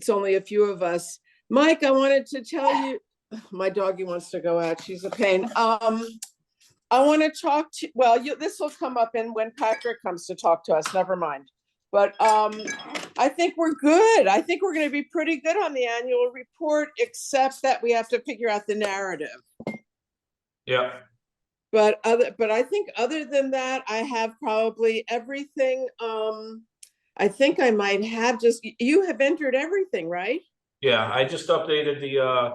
it's only a few of us. Mike, I wanted to tell you, my doggy wants to go out. She's a pain. I want to talk to, well, this will come up in when Patrick comes to talk to us, never mind. But I think we're good. I think we're going to be pretty good on the annual report, except that we have to figure out the narrative. Yeah. But I think other than that, I have probably everything. I think I might have you have entered everything, right? Yeah, I just updated the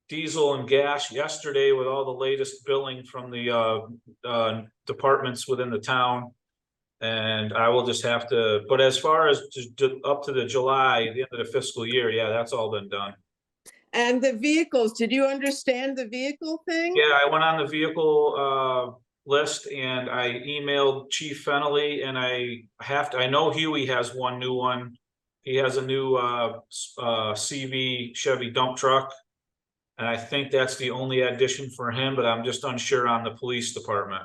diesel and gas yesterday with all the latest billing from the departments within the town. And I will just have to, but as far as up to the July, the end of the fiscal year, yeah, that's all been done. And the vehicles, did you understand the vehicle thing? Yeah, I went on the vehicle list and I emailed Chief Fennelly, and I know Huey has one new one. He has a new CV Chevy dump truck. And I think that's the only addition for him, but I'm just unsure on the police department.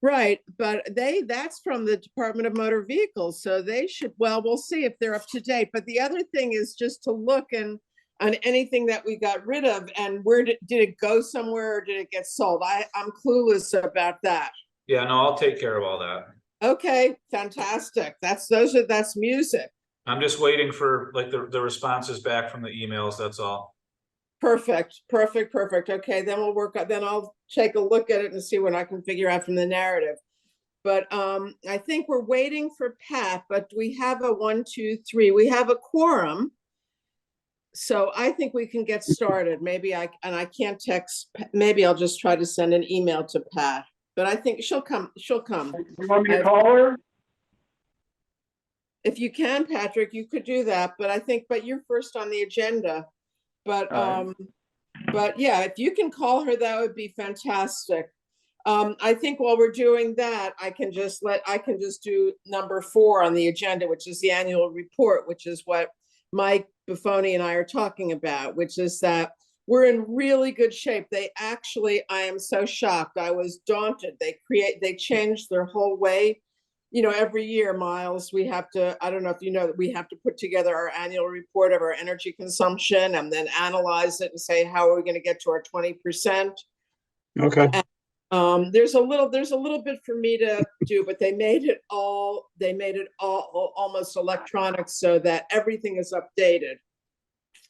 Right, but that's from the Department of Motor Vehicles, so they should, well, we'll see if they're up to date. But the other thing is just to look on anything that we got rid of, and where did it go somewhere, or did it get sold? I'm clueless about that. Yeah, no, I'll take care of all that. Okay, fantastic. That's music. I'm just waiting for like the responses back from the emails, that's all. Perfect. Okay, then we'll work on, then I'll take a look at it and see what I can figure out from the narrative. But I think we're waiting for Pat, but we have a 1, 2, 3. We have a quorum. So I think we can get started. Maybe I can't text, maybe I'll just try to send an email to Pat, but I think she'll come. You want me to call her? If you can, Patrick, you could do that, but you're first on the agenda. But yeah, if you can call her, that would be fantastic. I think while we're doing that, I can just do number 4 on the agenda, which is the annual report, which is what Mike Buffoni and I are talking about, which is that we're in really good shape. I am so shocked. I was daunted. They changed their whole way. You know, every year, Miles, we have to, I don't know if you know that we have to put together our annual report of our energy consumption and then analyze it and say, how are we going to get to our 20%? Okay. And, there's a little bit for me to do, but they made it all almost electronic so that everything is updated.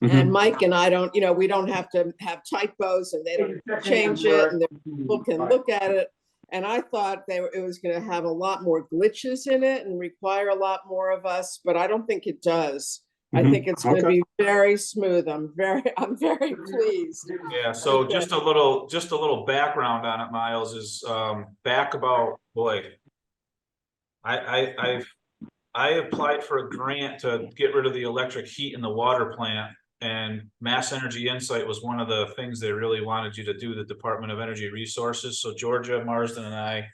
Mm-hmm. And Mike and I don't, we don't have to have typos, and they don't change it, and people can look at it. And I thought it was going to have a lot more glitches in it and require a lot more of us, but I don't think it does. Mm-hmm. I think it's going to be very smooth. I'm very pleased. Yeah. So just a little background on it, Miles, is back about, I applied for a grant to get rid of the electric heat in the water plant, and Mass Energy Insight was one of the things they really wanted you to do, the Department of Energy Resources. So Georgia Marsden and I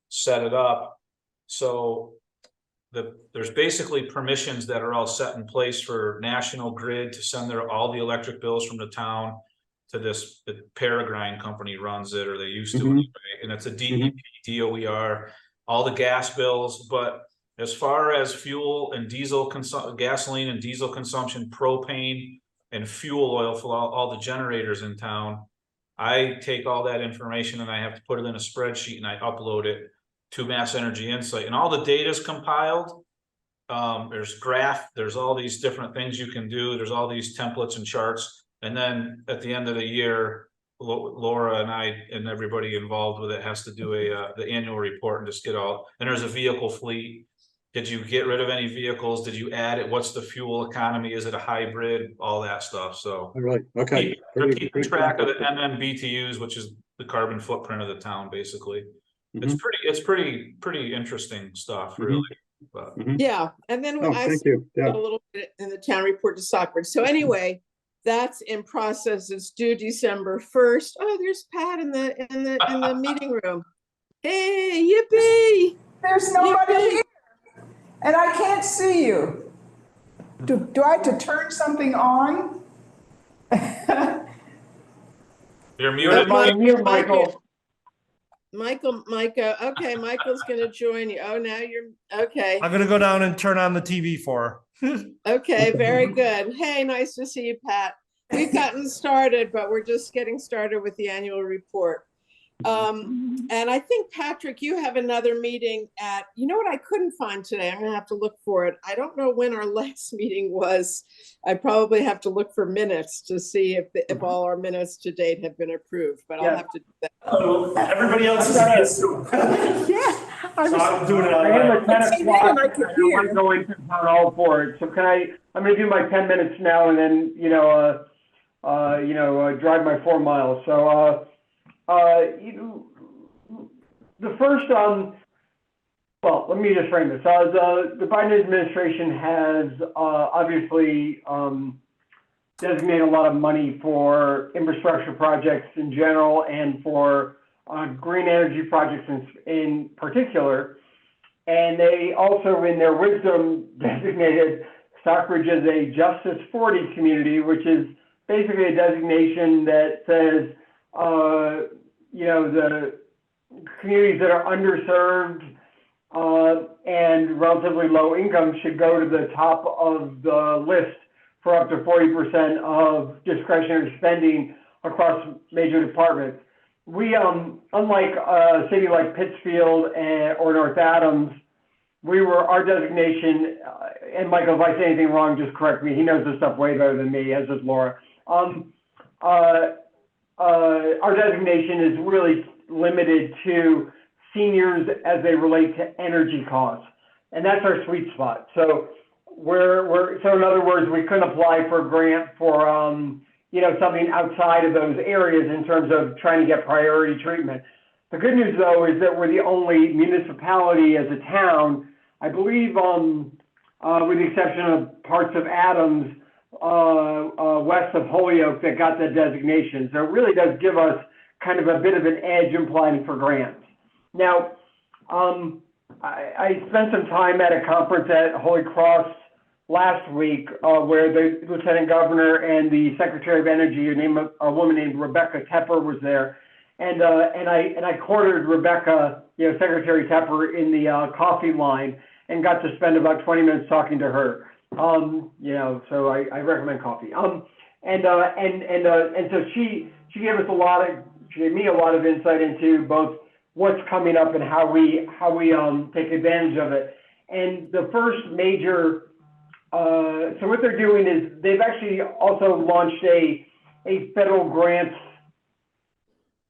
set it up. So there's basically permissions that are all set in place for National Grid to send all the electric bills from the town to the Peregrine company runs it, or they used to anyway. And it's a DEP, DOER, all the gas bills. But as far as fuel and gasoline and diesel consumption, propane and fuel oil for all the generators in town, I take all that information and I have to put it in a spreadsheet and I upload it to Mass Energy Insight, and all the data is compiled. There's all these different things you can do. There's all these templates and charts. And then at the end of the year, Laura and I and everybody involved with it has to do the annual report and just get all, and there's a vehicle fleet. Did you get rid of any vehicles? Did you add it? What's the fuel economy? Is it a hybrid? All that stuff. So all right, okay. They're keeping track of the MMBTUs, which is the carbon footprint of the town, basically. It's pretty interesting stuff, really. But yeah, and then I thank you. Yeah. a little bit in the town report to Stockbridge. So anyway, that's in process. It's due December 1st. Oh, there's Pat in the meeting room. Hey, yippee! There's nobody here, and I can't see you. Do I have to turn something on? You're muted, Michael. Micah. Okay, Michael's going to join you. Oh, now you're okay. I'm going to go down and turn on the TV for her. Okay, very good. Hey, nice to see you, Pat. We've gotten started, but we're just getting started with the annual report. And I think, Patrick, you have another meeting at, you know what I couldn't find today? I'm gonna have to look for it. I don't know when our last meeting was. I probably have to look for minutes to see if all our minutes to date have been approved, but I'll have to do that. So everybody else is against it. Yeah. So I'm doing it I am on at 10 See, o'clock. then I could I hear. want to go into town hall for it. So I'm going to do my 10 minutes now and then, drive my 4 miles. So, the first, well, let me just frame this. The Biden administration has obviously designated a lot of money for infrastructure projects in general and for green energy projects in particular. And they also, in their wisdom, designated Stockbridge as a Justice 40 community, which is basically a designation that says, the communities that are underserved and relatively low income should go to the top of the list for up to 40% of discretionary spending across major departments. We, unlike a city like Pittsfield or North Adams, our designation, and Michael, if I say anything wrong, just correct me. He knows this stuff way better than me, as does Laura. Our designation is really limited to seniors as they relate to energy costs, and that's our sweet spot. So so in other words, we couldn't apply for a grant for something outside of those areas in terms of trying to get priority treatment. The good news, though, is that we're the only municipality as a town, I believe, with the exception of parts of Adams, west of Holyoke, that got that designation. So it really does give us kind of a bit of an edge in applying for grants. Now, I spent some time at a conference at Holy Cross last week where the Lieutenant Governor and the Secretary of Energy, a woman named Rebecca Tepper, was there. And I cornered Rebecca, Secretary Tepper, in the coffee line and got to spend about 20 minutes talking to her. So I recommend coffee. And so she gave me a lot of insight into both what's coming up and how we take advantage of it. And the first major, so what they're doing is they've actually also launched a federal grants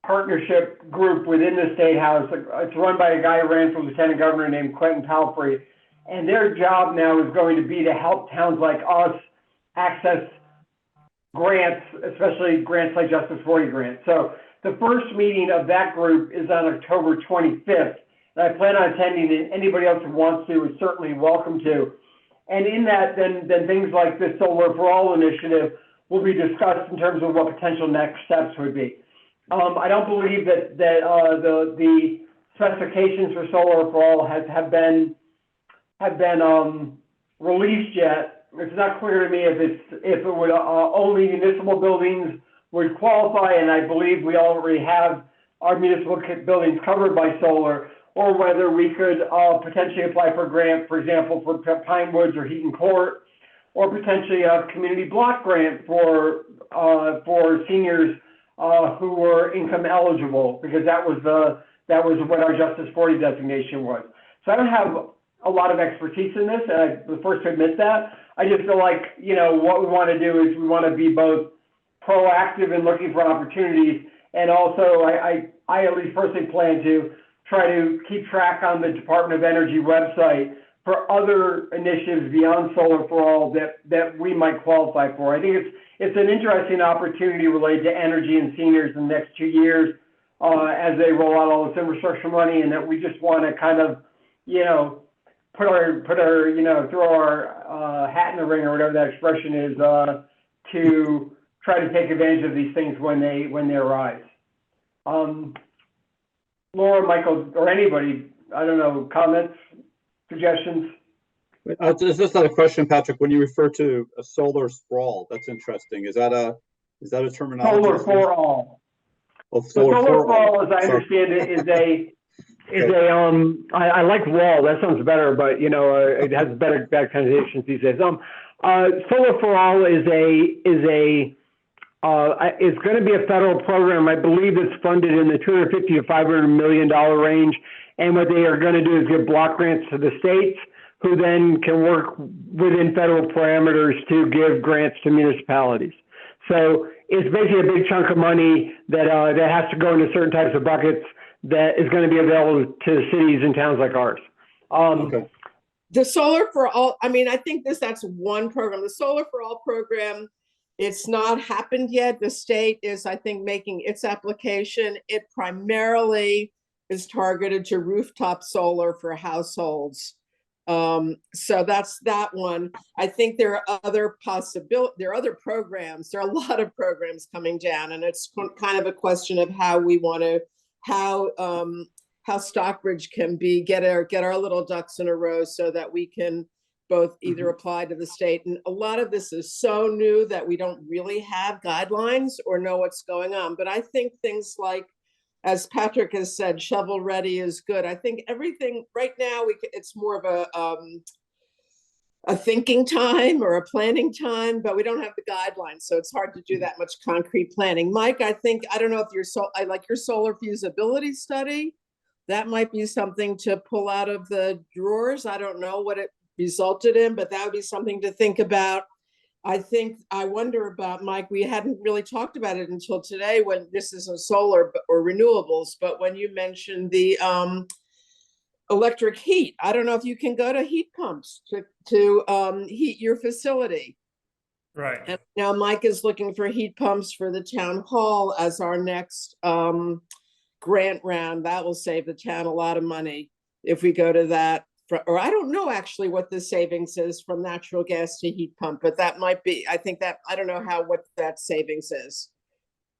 partnership group within the State House. It's run by a guy who ran for Lieutenant Governor named Quentin Palfrey. And their job now is going to be to help towns like us access grants, especially grants like Justice 40 grants. So the first meeting of that group is on October 25th. And I plan on attending, and anybody else who wants to is certainly welcome to. And in that, then things like the Solar for All initiative will be discussed in terms of what potential next steps would be. I don't believe that the specifications for Solar for All have been released yet. It's not clear to me if it would only municipal buildings would qualify, and I believe we already have our municipal buildings covered by solar, or whether we could potentially apply for a grant, for example, for Pine Woods or Heaton Court, or potentially a community block grant for seniors who were income eligible, because that was what our Justice 40 designation was. So I don't have a lot of expertise in this, and I'm the first to admit that. I just feel like, what we want to do is we want to be both proactive in looking for opportunities, and also I at least personally plan to try to keep track on the Department of Energy website for other initiatives beyond Solar for All that we might qualify for. I think it's an interesting opportunity related to energy and seniors in the next 2 years as they roll out all this infrastructure money, and that we just want to kind of, put our throw our hat in the ring, or whatever that expression is, to try to take advantage of these things when they arise. Laura, Michael, or anybody, I don't know, comments, suggestions? It's just not a question, Patrick. When you refer to a solar sprawl, that's interesting. Is that a terminology? Solar for All. Oh, Solar for All, as I Sorry. understand it, is I like wall, that sounds better, but it has better connotations these days. Solar for All is going to be a federal program. I believe it's funded in the $250 to $500 million range. And what they are going to do is give block grants to the states, who then can work within federal parameters to give grants to municipalities. So it's basically a big chunk of money that has to go into certain types of buckets that is going to be available to cities and towns like ours. Okay. The Solar for All, I mean, I think that's one program. The Solar for All program, it's not happened yet. The state is, I think, making its application. It primarily is targeted to rooftop solar for households. So that's that one. I think there are other there are other programs. There are a lot of programs coming down, and it's kind of a question of how we want to, how Stockbridge can get our little ducks in a row so that we can both either apply to the state. And a lot of this is so new that we don't really have guidelines or know what's going on. But I think things like, as Patrick has said, shovel ready is good. I think everything right now, it's more of a thinking time or a planning time, but we don't have the guidelines. So it's hard to do that much concrete planning. Mike, I don't know if I like your solar feasibility study. That might be something to pull out of the drawers. I don't know what it resulted in, but that would be something to think about. I wonder about, Mike, we hadn't really talked about it until today when this isn't solar or renewables, but when you mentioned the electric heat, I don't know if you can go to heat pumps to heat your facility. Right. And now Mike is looking for heat pumps for the town hall as our next grant round. That will save the town a lot of money if we go to that. Or I don't know actually what the savings is from natural gas to heat pump, but that might be, I think that, I don't know what that savings is.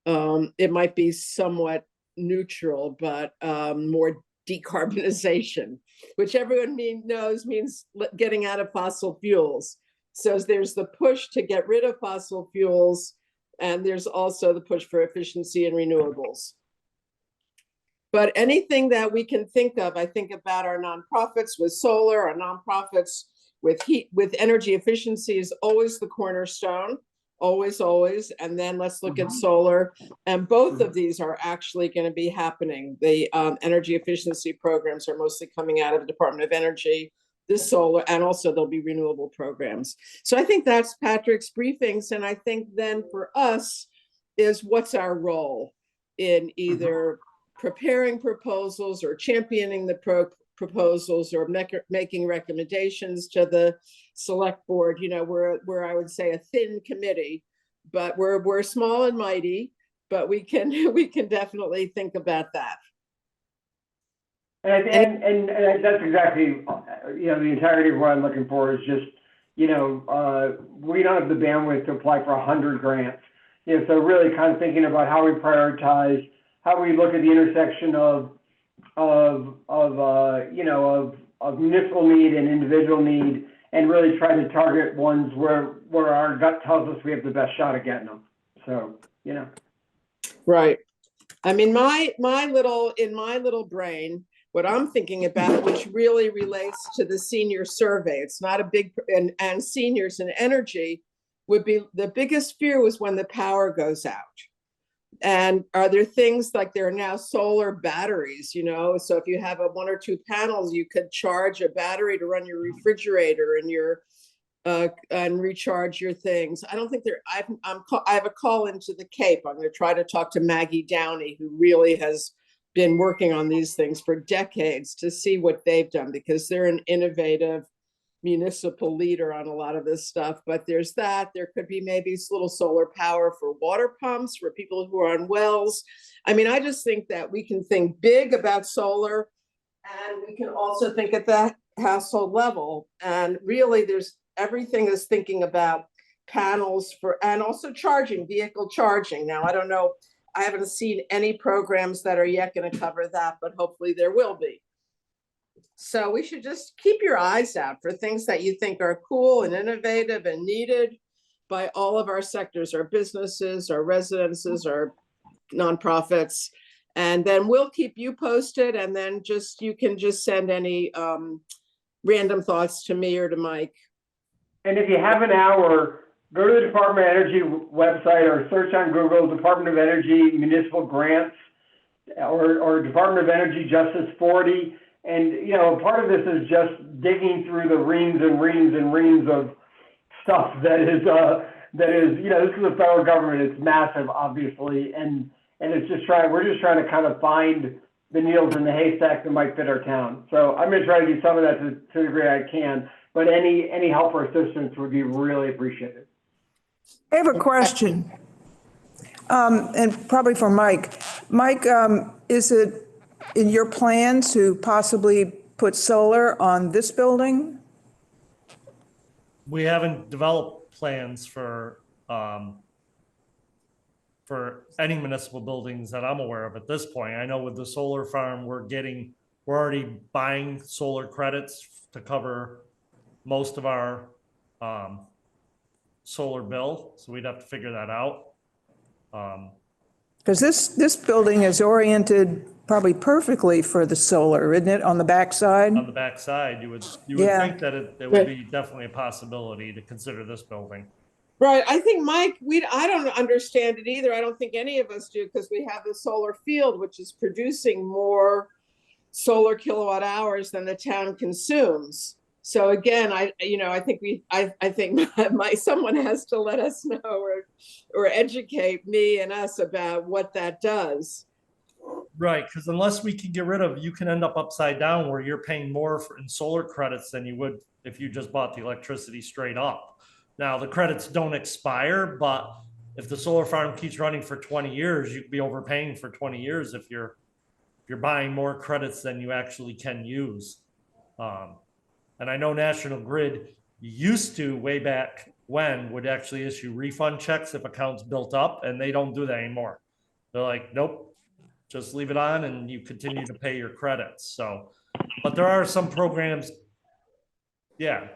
It might be somewhat neutral, but more decarbonization, which everyone knows means getting out of fossil fuels. So there's the push to get rid of fossil fuels, and there's also the push for efficiency and renewables. But anything that we can think of, I think about our nonprofits with solar, our nonprofits with heat, with energy efficiency is always the cornerstone, always. And then let's look at solar. And both of these are actually going to be happening. The energy efficiency programs are mostly coming out of the Department of Energy, this solar, and also there'll be renewable programs. So I think that's Patrick's briefings. And I think then for us is what's our role in either preparing proposals or championing the proposals or making recommendations to the select board. We're I would say a thin committee, but we're small and mighty, but we can definitely think about that. And that's exactly, the entirety of what I'm looking for is just, we don't have the bandwidth to apply for 100 grants. So really kind of thinking about how we prioritize, how we look at the intersection of municipal need and individual need, and really try to target ones where our gut tells us we have the best shot at getting them. So, Right. I mean, in my little brain, what I'm thinking about, which really relates to the senior survey, it's not a big, and seniors and energy would be, the biggest fear was when the power goes out. And are there things like there are now solar batteries, so if you have one or two panels, you could charge a battery to run your refrigerator and and recharge your things. I don't think I have a call into the Cape. I'm going to try to talk to Maggie Downey, who really has been working on these things for decades, to see what they've done, because they're an innovative municipal leader on a lot of this stuff. But there's that. There could be maybe little solar power for water pumps for people who are on wells. I mean, I just think that we can think big about solar, and we can also think at the household level. And really, there's everything is thinking about panels and also vehicle charging. Now, I don't know, I haven't seen any programs that are yet going to cover that, but hopefully there will be. So we should just keep your eyes out for things that you think are cool and innovative and needed by all of our sectors, our businesses, our residences, our nonprofits. And then we'll keep you posted, and then you can just send any random thoughts to me or to Mike. And if you have an hour, go to the Department of Energy website or search on Google, Department of Energy Municipal Grants or Department of Energy Justice 40. And, you know, part of this is just digging through the reams and reams and reams of stuff that is, you know, this is the federal government. It's massive, obviously. And it's just we're just trying to kind of find the needles in the haystack that might fit our town. So I'm going to try to do some of that to the degree I can. But any help or assistance would be really appreciated. I have a question, and probably for Mike. Mike, is it in your plan to possibly put solar on this building? We haven't developed plans for any municipal buildings that I'm aware of at this point. I know with the solar farm, we're already buying solar credits to cover most of our solar bill, so we'd have to figure that out. Because this building is oriented probably perfectly for the solar, isn't it, on the backside? On the backside, you would Yeah. think that it would be definitely a possibility to consider this building. Right. I think, Mike, I don't understand it either. I don't think any of us do, because we have the solar field, which is producing more solar kilowatt hours than the town consumes. So again, I think someone has to let us know or educate me and us about what that does. Right, because unless we can get rid of, you can end up upside down where you're paying more in solar credits than you would if you just bought the electricity straight up. Now, the credits don't expire, but if the solar farm keeps running for 20 years, you could be overpaying for 20 years if you're buying more credits than you actually can use. And I know National Grid used to, way back when, would actually issue refund checks if accounts built up, and they don't do that anymore. They're like, nope, just leave it on and you continue to pay your credits. So, but there are some programs, yeah,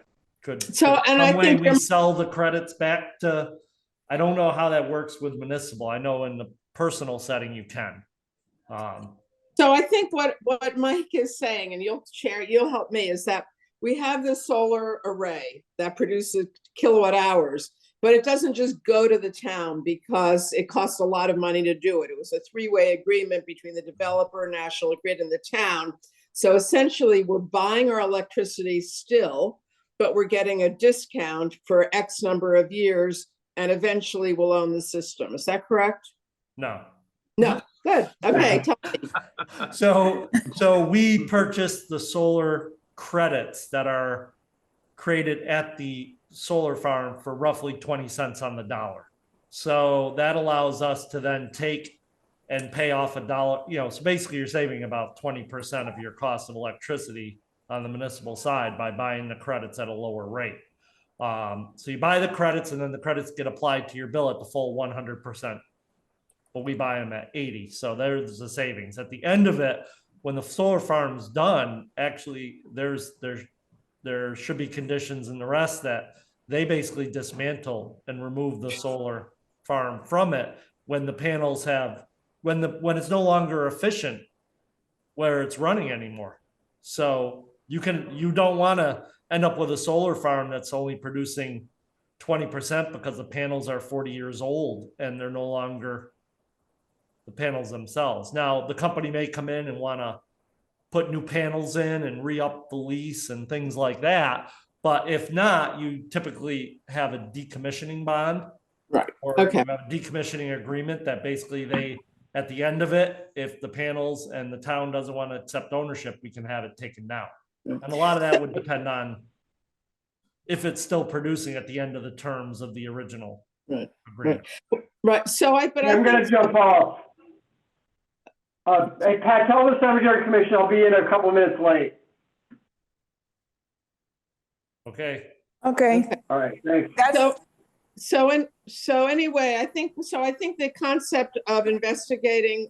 I think we sell the credits back to, I don't know how that works with municipal. I know in the personal setting you can. So I think what Mike is saying, and you'll help me, is that we have this solar array that produces kilowatt hours, but it doesn't just go to the town because it costs a lot of money to do it. It was a three-way agreement between the developer, National Grid, and the town. So essentially, we're buying our electricity still, but we're getting a discount for X number of years, and eventually we'll own the system. Is that correct? No. No. Good. Okay. Tell me. So we purchased the solar credits that are created at the solar farm for roughly 20 cents on the dollar. So that allows us to then take and pay off $1, so basically you're saving about 20% of your cost of electricity on the municipal side by buying the credits at a lower rate. So you buy the credits and then the credits get applied to your bill at the full 100%. But we buy them at 80. So there's the savings. At the end of it, when the solar farm's done, actually there should be conditions in the rest that they basically dismantle and remove the solar farm from it when the panels when it's no longer efficient where it's running anymore. So you don't want to end up with a solar farm that's only producing 20% because the panels are 40 years old and they're no longer the panels themselves. Now, the company may come in and want to put new panels in and re-up the lease and things like that. But if not, you typically have a decommissioning bond. Right. Or Okay. you have a decommissioning agreement that basically at the end of it, if the panels and the town doesn't want to accept ownership, we can have it taken down. And a lot of that would depend on if it's still producing at the end of the terms of the original agreement. Right. So I'm going to jump off. Hey, Pat, tell the Cemetery Commission I'll be in a couple minutes late. Okay. Okay. All right, thanks. So anyway, I think the concept of investigating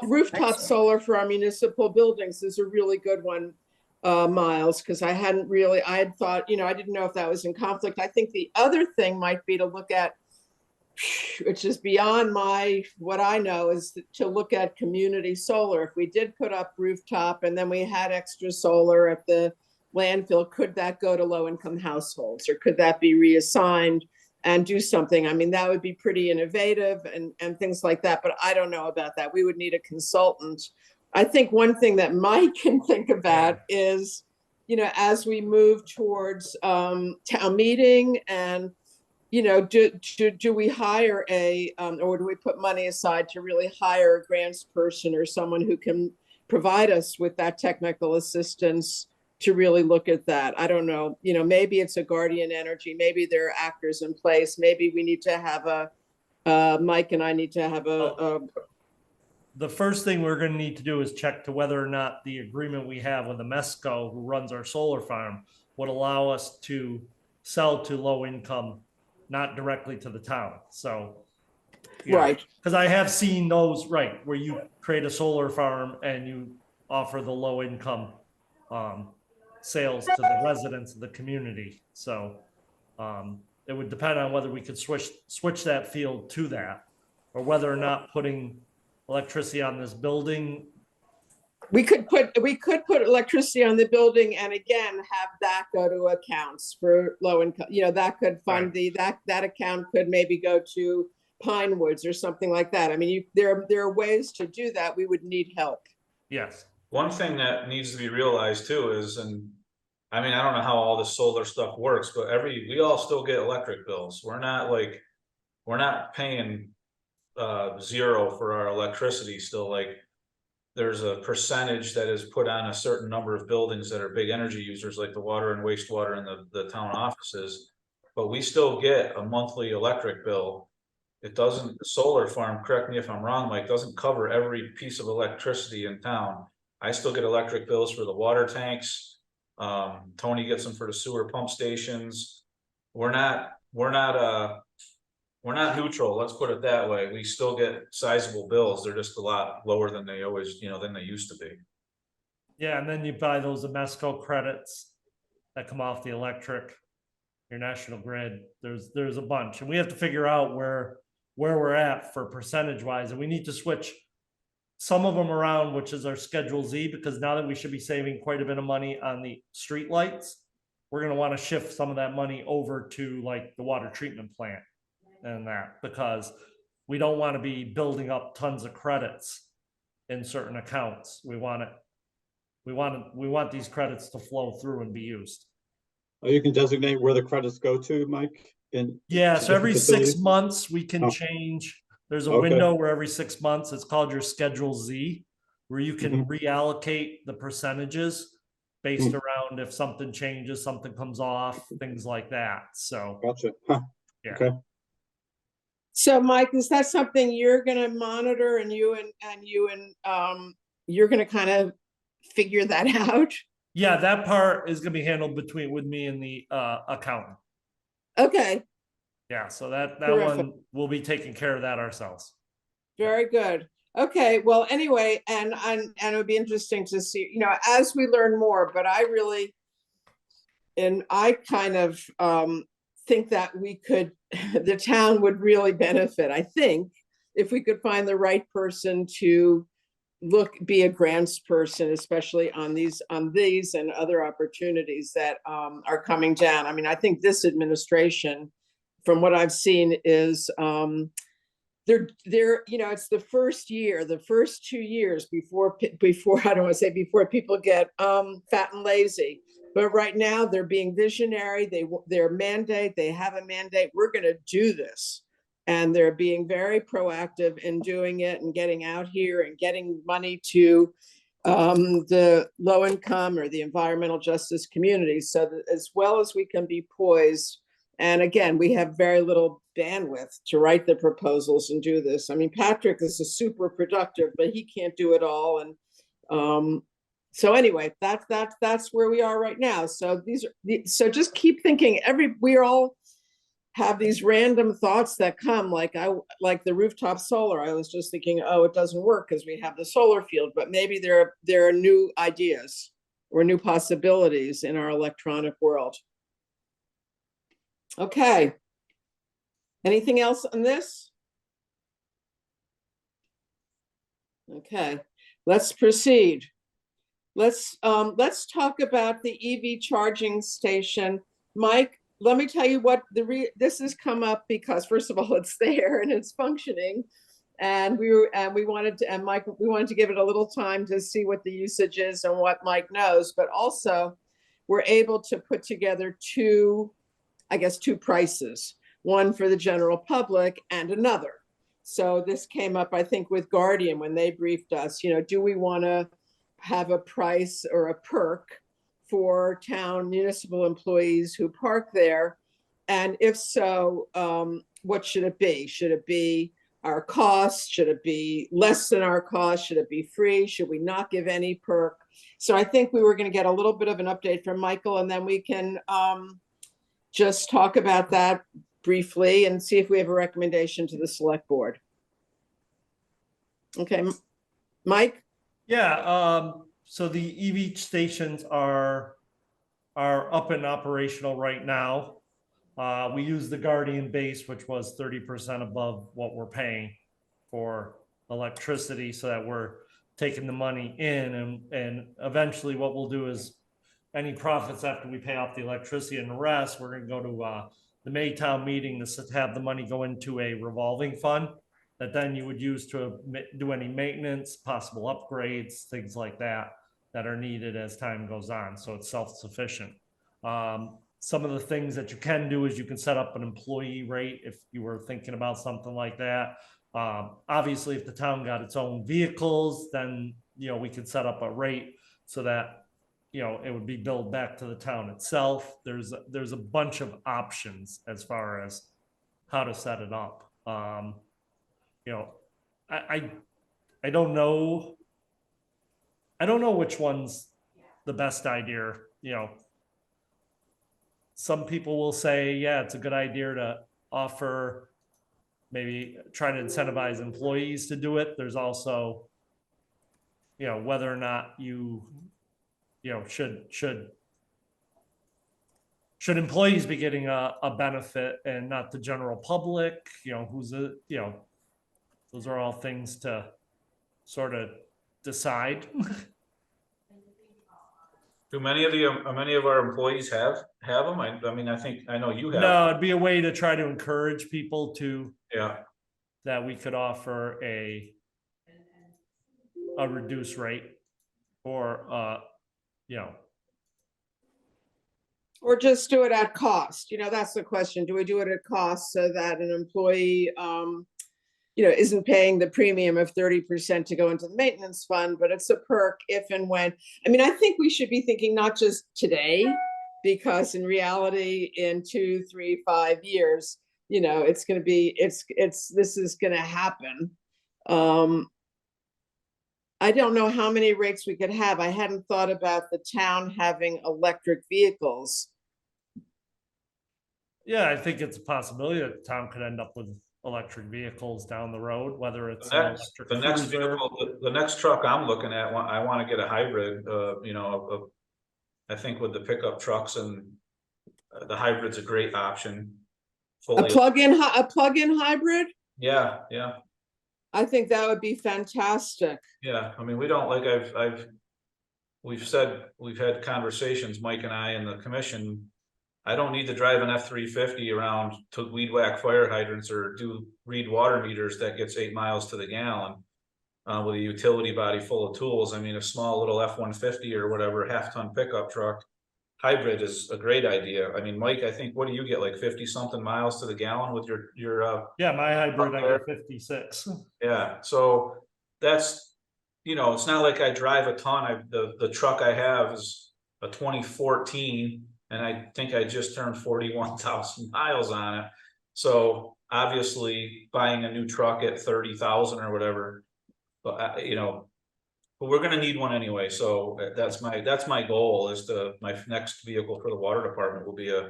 rooftop solar for our municipal buildings is a really good one, Miles, because I had thought, I didn't know if that was in conflict. I think the other thing might be to look at which is beyond what I know is to look at community solar. If we did put up rooftop and then we had extra solar at the landfill, could that go to low-income households, or could that be reassigned and do something? I mean, that would be pretty innovative and things like that, but I don't know about that. We would need a consultant. I think one thing that Mike can think about is, as we move towards town meeting, and do we hire or do we put money aside to really hire a grants person or someone who can provide us with that technical assistance to really look at that? I don't know. Maybe it's a Guardian Energy. Maybe there are actors in place. Maybe we need to have Mike and I need to have The first thing we're going to need to do is check to whether or not the agreement we have with the Mesco, who runs our solar farm, would allow us to sell to low income, not directly to the town. So, right. Because I have seen those, right, where you create a solar farm and you offer the low income sales to the residents of the community. So it would depend on whether we could switch that field to that, or whether or not putting electricity on this building. We could put electricity on the building, and again have that go to accounts for low income. That could fund that account could maybe go to Pine Woods or something like that. I mean, there are ways to do that. We would need help. Yes. One thing that needs to be realized too is, and I mean, I don't know how all this solar stuff works, but we all still get electric bills. We're not paying zero for our electricity still. Like, there's a percentage that is put on a certain number of buildings that are big energy users, like the water and wastewater and the town offices, but we still get a monthly electric bill. It doesn't, the solar farm, correct me if I'm wrong, Mike, doesn't cover every piece of electricity in town. I still get electric bills for the water tanks. Tony gets them for the sewer pump stations. We're not neutral, let's put it that way. We still get sizable bills. They're just a lot lower than they always, than they used to be. Yeah, and then you buy those Mesco credits that come off the electric, your national grid. There's a bunch, and we have to figure out where we're at for percentage wise, and we need to switch some of them around, which is our Schedule Z, because now that we should be saving quite a bit of money on the street lights, we're going to want to shift some of that money over to like the water treatment plant and that, because we don't want to be building up tons of credits in certain accounts. We want these credits to flow through and be used. Oh, you can designate where the credits go to, Mike? Yeah, so every 6 facilities? months we can Oh. change. There's a Okay. window where every 6 months, it's called your Schedule Z, where you can reallocate the percentages based around if something changes, something comes off, things like that. So Gotcha. Huh. yeah. Okay. So, Mike, is that something you're going to monitor, and you're going to kind of figure that out? Yeah, that part is going to be handled with me and the accountant. Okay. Yeah, so that Terrific. one, we'll be taking care of that ourselves. Very good. Okay. Well, anyway, and it would be interesting to see, as we learn more, but I kind of think that the town would really benefit, I think, if we could find the right person to be a grants person, especially on these and other opportunities that are coming down. I mean, I think this administration, from what I've seen, is they're it's the first 2 years before I don't want to say before people get fat and lazy, but right now they're being visionary. They have a mandate. We're going to do this. And they're being very proactive in doing it and getting out here and getting money to the low income or the environmental justice community, so that as well as we can be poised. And again, we have very little bandwidth to write the proposals and do this. I mean, Patrick is a super productive, but he can't do it all. And so anyway, that's where we are right now. So so just keep thinking. We all have these random thoughts that come, like the rooftop solar. I was just thinking, oh, it doesn't work because we have the solar field, but maybe there are new ideas or new possibilities in our electronic world. Okay. Anything else on this? Okay, let's proceed. Let's talk about the EV charging station. Mike, let me tell you what this has come up because first of all, it's there and it's functioning. And we wanted to, and Mike, we wanted to give it a little time to see what the usage is and what Mike knows, but also we're able to put together two prices, one for the general public and another. So this came up, I think, with Guardian when they briefed us, do we want to have a price or a perk for town municipal employees who park there? And if so, what should it be? Should it be our cost? Should it be less than our cost? Should it be free? Should we not give any perk? So I think we were going to get a little bit of an update from Michael, and then we can just talk about that briefly and see if we have a recommendation to the select board. Okay, Mike? Yeah, so the EV stations are up and operational right now. We use the Guardian base, which was 30% above what we're paying for electricity, so that we're taking the money in, and eventually what we'll do is any profits after we pay off the electricity and the rest, we're gonna go to the Maytown meeting to have the money go into a revolving fund that then you would use to do any maintenance, possible upgrades, things like that are needed as time goes on. So it's self-sufficient. Some of the things that you can do is you can set up an employee rate if you were thinking about something like that. Obviously, if the town got its own vehicles, then we could set up a rate so that it would be billed back to the town itself. There's a bunch of options as far as how to set it up. I don't know. I don't know which one's the best idea. Some people will say, yeah, it's a good idea to offer, maybe try to incentivize employees to do it. There's also, whether or not should employees be getting a benefit and not the general public? Those are all things to sort of decide. Do many of our employees have them? I mean, I know you have. No, it'd be a way to try to encourage people to, Yeah. that we could offer a reduced rate or, Or just do it at cost? That's the question. Do we do it at cost so that an employee, isn't paying the premium of 30% to go into the maintenance fund, but it's a perk if and when. I mean, I think we should be thinking not just today, because in reality, in 2, 3, 5 years, it's going to be, this is going to happen. I don't know how many rates we could have. I hadn't thought about the town having electric vehicles. yeah, I think it's a possibility that the town could end up with electric vehicles down the road, whether it's an electric cruiser. The next truck I'm looking at, I want to get a hybrid. I think with the pickup trucks, and the hybrid's a great option. A plug-in hybrid? Yeah. I think that would be fantastic. Yeah, I mean, we don't, like we've had conversations, Mike and I and the commission. I don't need to drive an F-350 around to weed whack fire hydrants or read water meters that gets 8 miles to the gallon with a utility body full of tools. I mean, a small little F-150 or whatever half-ton pickup truck hybrid is a great idea. I mean, Mike, I think, what do you get, like 50 something miles to the gallon with your yeah, my hybrid, I get 56. Yeah, so that's, it's not like I drive a ton. The truck I have is a 2014, and I think I just turned 41,000 miles on it. So obviously buying a new truck at 30,000 or whatever, but but we're gonna need one anyway. So that's my goal, is my next vehicle for the water department will be a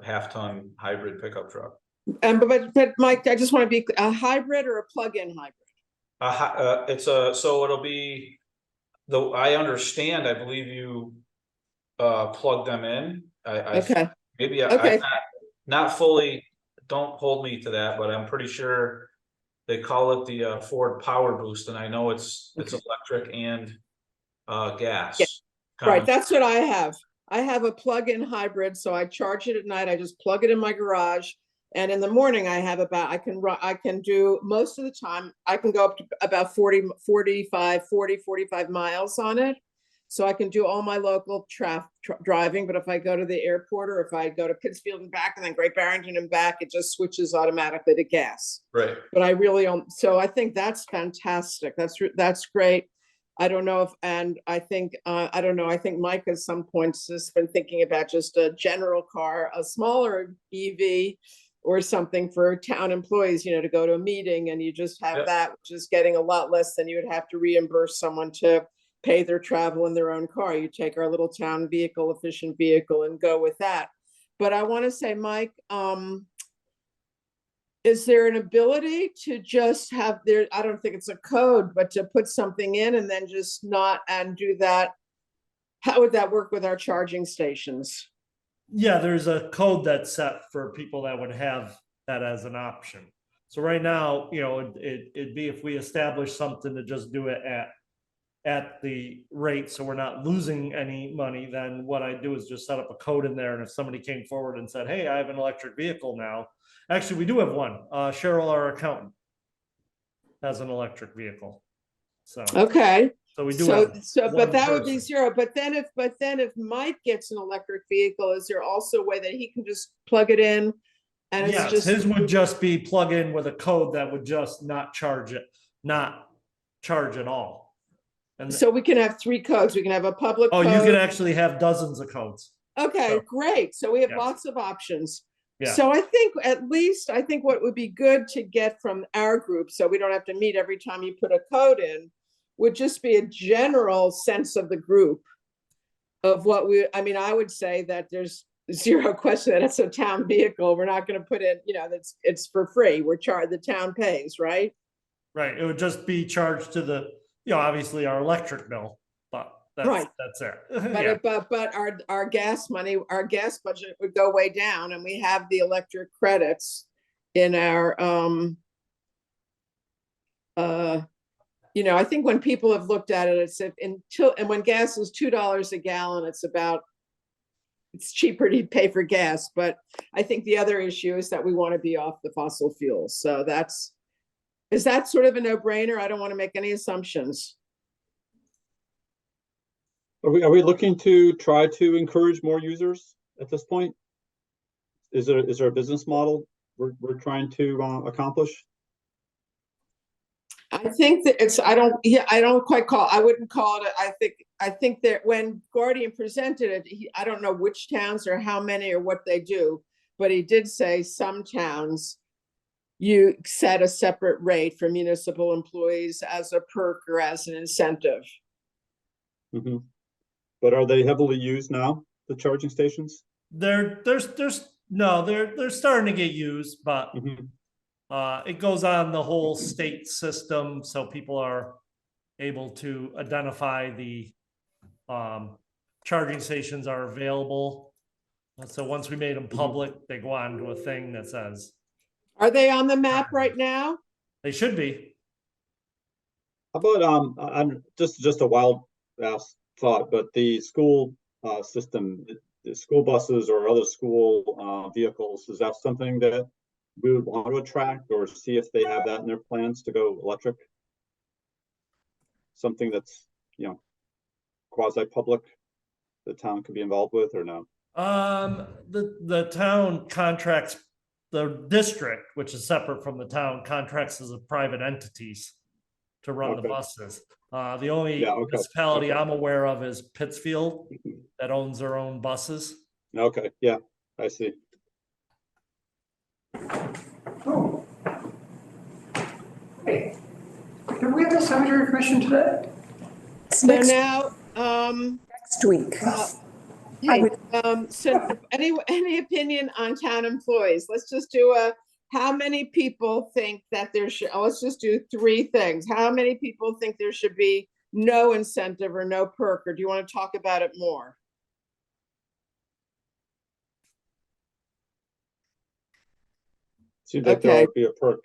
half-ton hybrid pickup truck. But Mike, I just want to be a hybrid or a plug-in hybrid? So it'll be I understand, I believe you plug them in. Okay. Maybe Okay. I'm not fully don't hold me to that, but I'm pretty sure they call it the Ford Power Boost, and I know it's electric and gas. Right, that's what I have. I have a plug-in hybrid, so I charge it at night. I just plug it in my garage. And in the morning, I have about, I can do most of the time, I can go up to about 45 miles on it. So I can do all my local driving, but if I go to the airport or if I go to Pittsfield and back and then Great Barrington and back, it just switches automatically to gas. Right. But I really don't, so I think that's fantastic. That's great. I don't know if, and I think, I don't know, I think Mike at some points has been thinking about just a general car, a smaller EV or something for town employees, to go to a meeting and you just have Yep. that, which is getting a lot less than you would have to reimburse someone to pay their travel in their own car. You take our little town vehicle, efficient vehicle, and go with that. But I want to say, Mike, is there an ability to just have there, I don't think it's a code, but to put something in and then just not and do that? How would that work with our charging stations? Yeah, there's a code that's set for people that would have that as an option. So right now, it'd be if we establish something to just do it at the rate, so we're not losing any money, then what I do is just set up a code in there. And if somebody came forward and said, hey, I have an electric vehicle now. Actually, we do have one. Cheryl, our accountant, has an electric vehicle. So, Okay. so we do So, have but one that would be person. zero. But then if Mike gets an electric vehicle, is there also a way that he can just plug it in? And it's Yes, just, his would just be plug in with a code that would just not charge at all. And so we can have 3 codes. We can have a public oh, you code. can actually have dozens of codes. Okay, So, great. So we have yes. lots of options. Yeah. So I think what would be good to get from our group, so we don't have to meet every time you put a code in, would just be a general sense of the group of what I would say that there's zero question that it's a town vehicle. We're not going to put in, it's for free. The town pays, right? Right, it would just be charged to the, obviously our electric bill, but Right. that's it. But Yeah. but our gas money, our gas budget would go way down, and we have the electric credits in our I think when people have looked at it, it's when gas is $2 a gallon, it's cheaper to pay for gas. But I think the other issue is that we want to be off the fossil fuels. So is that sort of a no-brainer? I don't want to make any assumptions. Are we looking to try to encourage more users at this point? Is there a business model we're trying to accomplish? I think that I wouldn't call it, I think that when Guardian presented it, I don't know which towns or how many or what they do, but he did say some towns, you set a separate rate for municipal employees as a perk or as an incentive. Mm-hmm. But are they heavily used now, the charging stations? They're starting to get used, but Mm-hmm. It goes on the whole state system, so people are able to identify the charging stations are available. And so once we made them public, they go on to a thing that says. Are they on the map right now? They should be. How about I'm just a wild ass thought, but the school system, the school buses or other school vehicles, is that something that we would want to attract or see if they have that in their plans to go electric? Something that's, quasi-public, the town could be involved with, or no? The town contracts, the district, which is separate from the town, contracts as a private entities to run the Okay. buses. The only Yeah, okay. municipality Okay. I'm aware of is Pittsfield that owns their own buses. Okay, yeah, I see. Oh. Hey, did we have a cemetery commission today? So Next now, next week. hey, so any opinion on town employees? Let's just do how many people think that let's just do 3 things. How many people think there should be no incentive or no perk, or do you want to talk about it more? Seems like there Okay. ought to be a perk.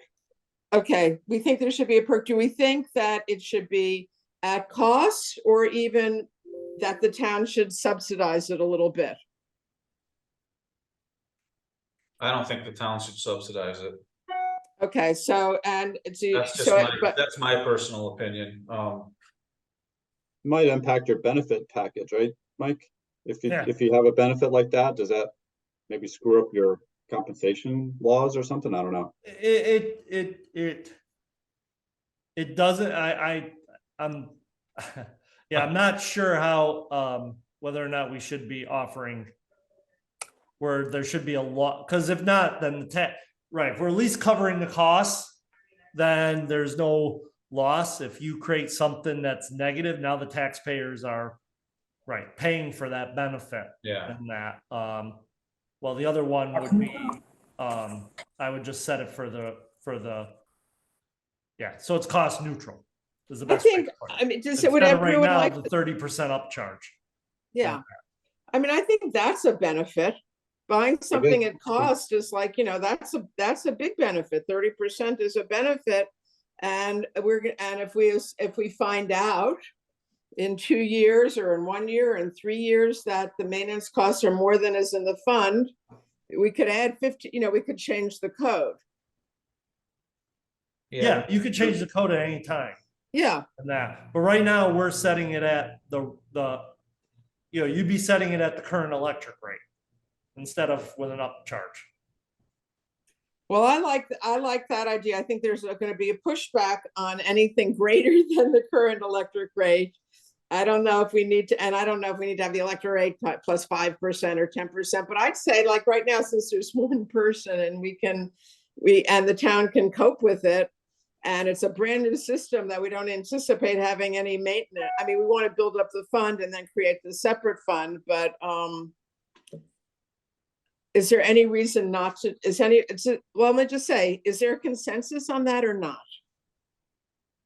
Okay, we think there should be a perk. Do we think that it should be at cost or even that the town should subsidize it a little bit? I don't think the town should subsidize it. Okay, so, and it's, That's just so, my, but, that's my personal opinion. Might impact your benefit package, right, Mike? Yeah. If you have a benefit like that, does that maybe screw up your compensation laws or something? I don't know. It doesn't, I'm, yeah, I'm not sure how, whether or not we should be offering where there should be a lot, because if not, then right, if we're at least covering the costs, then there's no loss. If you create something that's negative, now the taxpayers are, right, paying for that benefit. Yeah. And that, well, the other one would be, I would just set it for the, yeah, so it's cost neutral is the I best way think, to put it. I mean, just Instead would of right everyone now, like, the 30% upcharge. yeah. I mean, I think that's a benefit. Buying something at cost is like, that's a big benefit. 30% is a benefit. And and if we find out in 2 years or in 1 year and 3 years that the maintenance costs are more than is in the fund, we could add 50, we could change the code. Yeah, you could change the code at any time. Yeah. And that, but right now we're setting it at you'd be setting it at the current electric rate instead of with an upcharge. Well, I like that idea. I think there's going to be a pushback on anything greater than the current electric rate. I don't know if we need to, and I don't know if we need to have the electric rate plus 5% or 10%, but I'd say like right now, since there's one person and and the town can cope with it, and it's a brand new system that we don't anticipate having any maintenance. I mean, we want to build up the fund and then create the separate fund, but is there any reason not to, well, let me just say, is there a consensus on that or not?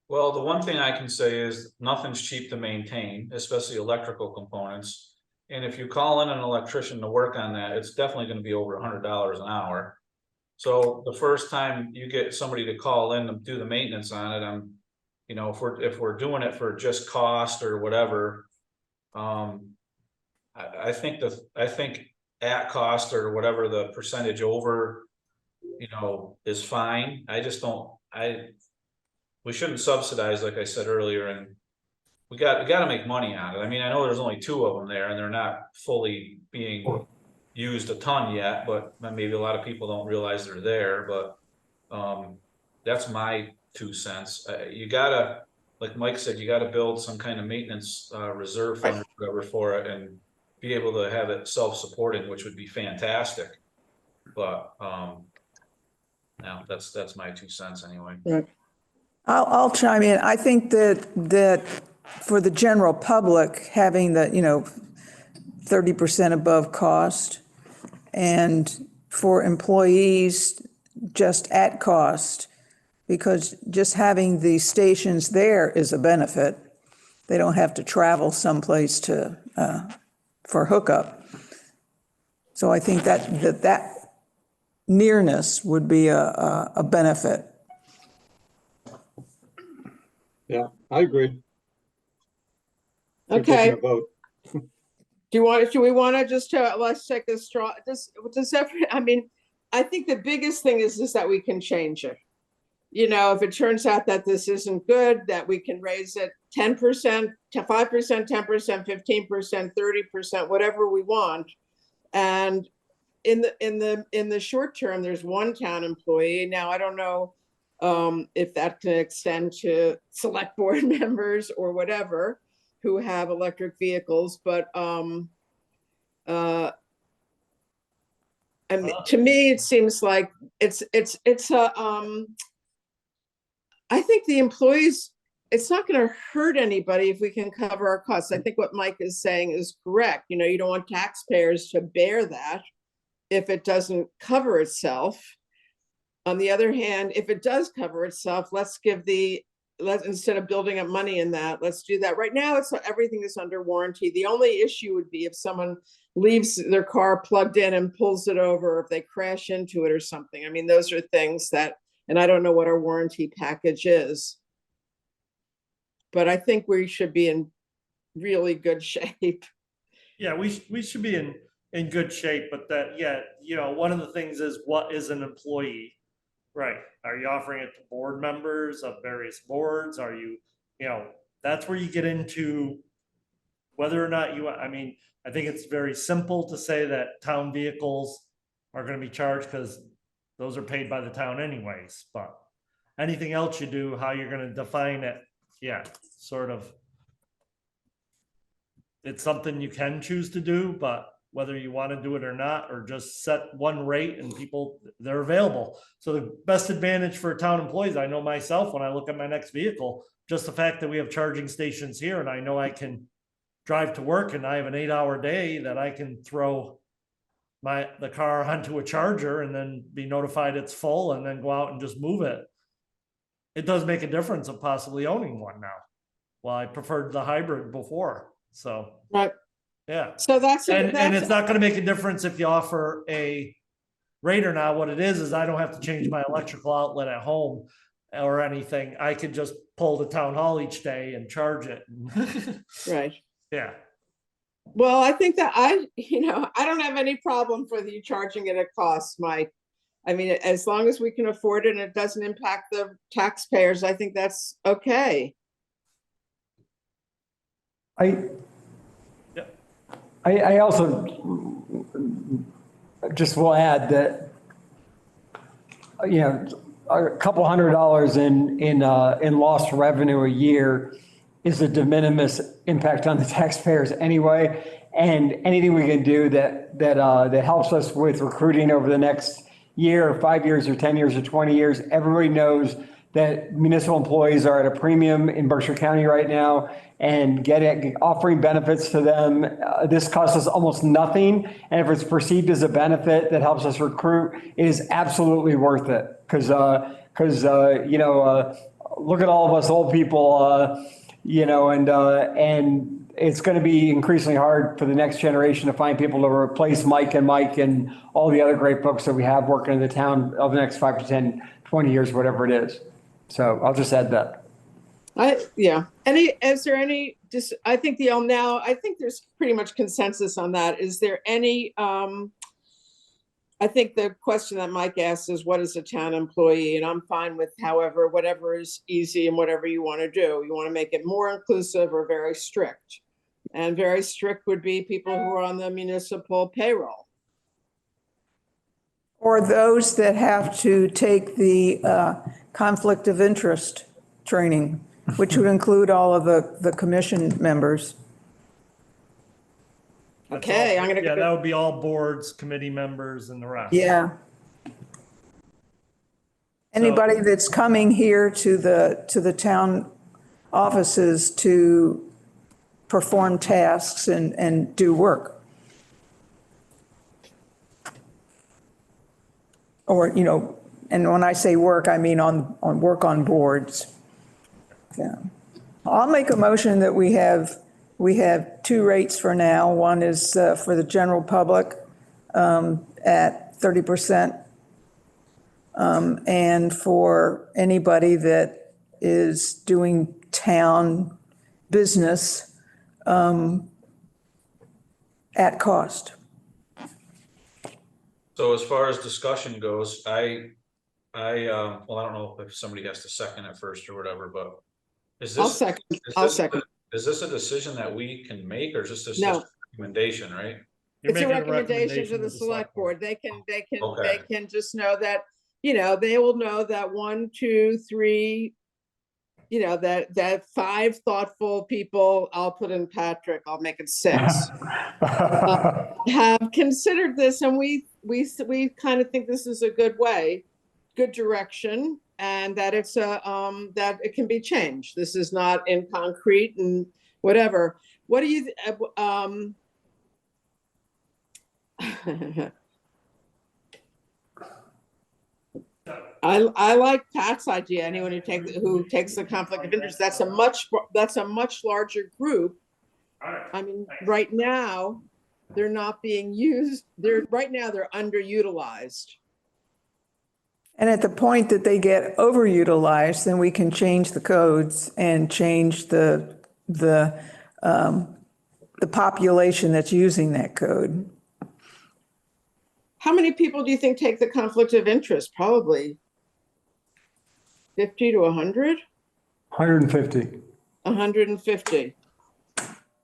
Well, the one thing I can say is nothing's cheap to maintain, especially electrical components. And if you call in an electrician to work on that, it's definitely going to be over $100 an hour. So the first time you get somebody to call in to do the maintenance on it, if we're doing it for just cost or whatever, I think at cost or whatever the percentage over, is fine. I just don't, we shouldn't subsidize, like I said earlier, and we got to make money on it. I mean, I know there's only 2 of them there and they're not fully being used a ton yet, but maybe a lot of people don't realize they're there, but that's my 2 cents. You gotta, like Mike said, you gotta build some kind of maintenance reserve fund or whatever for it and be able to have it self-supporting, which would be fantastic. But now that's my 2 cents anyway. Right. I'll chime in. I think that for the general public, having the, 30% above cost, and for employees just at cost, because just having the stations there is a benefit. They don't have to travel someplace for hookup. So I think that nearness would be a benefit. Yeah, I agree. Okay. Taking a vote. Do we want to just, let's take a straw, I mean, I think the biggest thing is that we can change it. If it turns out that this isn't good, that we can raise it 10% to 5%, 10%, 15%, 30%, whatever we want. And in the short term, there's one town employee. Now, I don't know if that can extend to select board members or whatever who have electric vehicles, but I mean, to me, it seems like I think the employees, it's not going to hurt anybody if we can cover our costs. I think what Mike is saying is correct. You don't want taxpayers to bear that if it doesn't cover itself. On the other hand, if it does cover itself, instead of building up money in that, let's do that. Right now, everything is under warranty. The only issue would be if someone leaves their car plugged in and pulls it over, if they crash into it or something. I mean, those are things that, and I don't know what our warranty package is. But I think we should be in really good shape. Yeah, we should be in good shape, but that, yeah, you know, one of the things is, what is an employee? Right, are you offering it to board members of various boards? Are you, you know, that's where you get into whether or not you, I mean, I think it's very simple to say that town vehicles are gonna be charged, because those are paid by the town anyways, but anything else you do, how you're gonna define it, yeah, sort of. It's something you can choose to do, but whether you want to do it or not, or just set one rate and people, they're available. So the best advantage for town employees, I know myself, when I look at my next vehicle, just the fact that we have charging stations here, and I know I can drive to work, and I have an 8-hour day that I can throw the car onto a charger and then be notified it's full and then go out and just move it. It does make a difference of possibly owning one now. Well, I preferred the hybrid before, so. Right. Yeah. So that's, And it's not gonna make a difference if you offer a rate or not. What it is I don't have to change my electrical outlet at home or anything. I could just pull to town hall each day and charge it. right. Yeah, Well, I think that I don't have any problem with you charging it at cost, Mike. I mean, as long as we can afford it and it doesn't impact the taxpayers, I think that's okay. I yeah, I also just will add that, you know, a couple $100 in lost revenue a year is a de minimis impact on the taxpayers anyway. And anything we can do that helps us with recruiting over the next year, or 5 years, or 10 years, or 20 years, everybody knows that municipal employees are at a premium in Berkshire County right now, and offering benefits to them. This costs us almost nothing. And if it's perceived as a benefit that helps us recruit, it is absolutely worth it. Because look at all of us old people, and it's going to be increasingly hard for the next generation to find people to replace Mike and all the other great folks that we have working in the town over the next 5 to 10, 20 years, whatever it is. So I'll just add that. Is there any, just, I think I think there's pretty much consensus on that. Is there any, I think the question that Mike asked is, what is a town employee? And I'm fine with whatever is easy and whatever you want to do. You want to make it more inclusive or very strict? And very strict would be people who are on the municipal payroll. Or those that have to take the conflict of interest training, which would include all of the commission members. Okay, I'm gonna yeah, go. that would be all boards, committee members, and the rest. Yeah. Anybody that's coming here to the town offices to perform tasks and do work. Or, and when I say work, I mean on work on boards. Yeah. I'll make a motion that we have 2 rates for now. One is for the general public at 30%. And for anybody that is doing town business at cost. So as far as discussion goes, I don't know if somebody has to second it first or whatever, but is I'll this, second. is I'll this, second. is this a decision that we can make, or is this just No. a recommendation, right? You're It's a making recommendation to the select board. They Okay. can just know that, they will know that 1, 2, 3, that 5 thoughtful people, I'll put in Patrick, I'll make it 6, have considered this, and we kind of think this is a good direction, and that it's that it can be changed. This is not in concrete and whatever. What do you, I like Pat's idea. Anyone who takes the conflict of interest, that's a much larger group. I mean, right now, they're not being used. Right now, they're underutilized. And at the point that they get overutilized, then we can change the codes and change the population that's using that code. How many people do you think take the conflict of interest? Probably 50 to 100? 150. 150.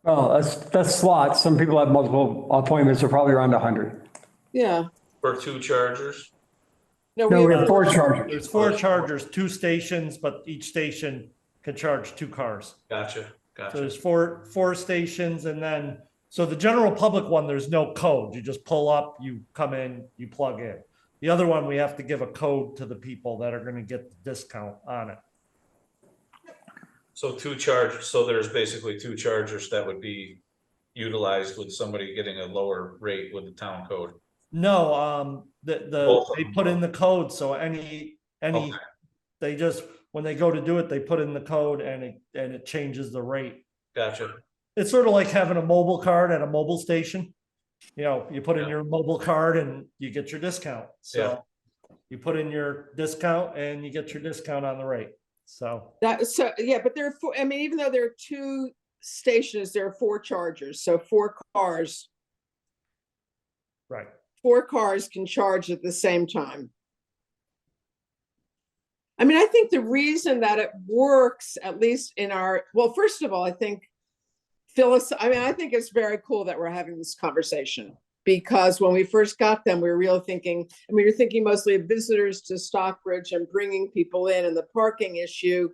Oh, that's slots. Some people have multiple appointments, so probably around 100. Yeah. For 2 chargers. No, No, we have 4 four chargers. There's 4 chargers, 2 stations, but each station can charge 2 cars. Gotcha, So gotcha. there's four stations, and then, so the general public one, there's no code. You just pull up, you come in, you plug in. The other one, we have to give a code to the people that are gonna get the discount on it. So 2 chargers, so there's basically 2 chargers that would be utilized with somebody getting a lower rate with the town code. No, Both of they them. put in the code, so any, Okay. they just, when they go to do it, they put in the code and it changes the rate. Gotcha. It's sort of like having a mobile card at a mobile station. You know, you put in Yeah. your mobile card and you get your discount. Yeah. So you put in your discount and you get your discount on the rate. So yeah, but there are 4. I mean, even though there are 2 stations, there are 4 chargers. So 4 cars. right. 4 cars can charge at the same time. I mean, I think the reason that it works, at least in our, well, first of all, I think I think it's very cool that we're having this conversation, because when we first got them, we were really thinking, and we were thinking mostly of visitors to Stockbridge and bringing people in, and the parking issue.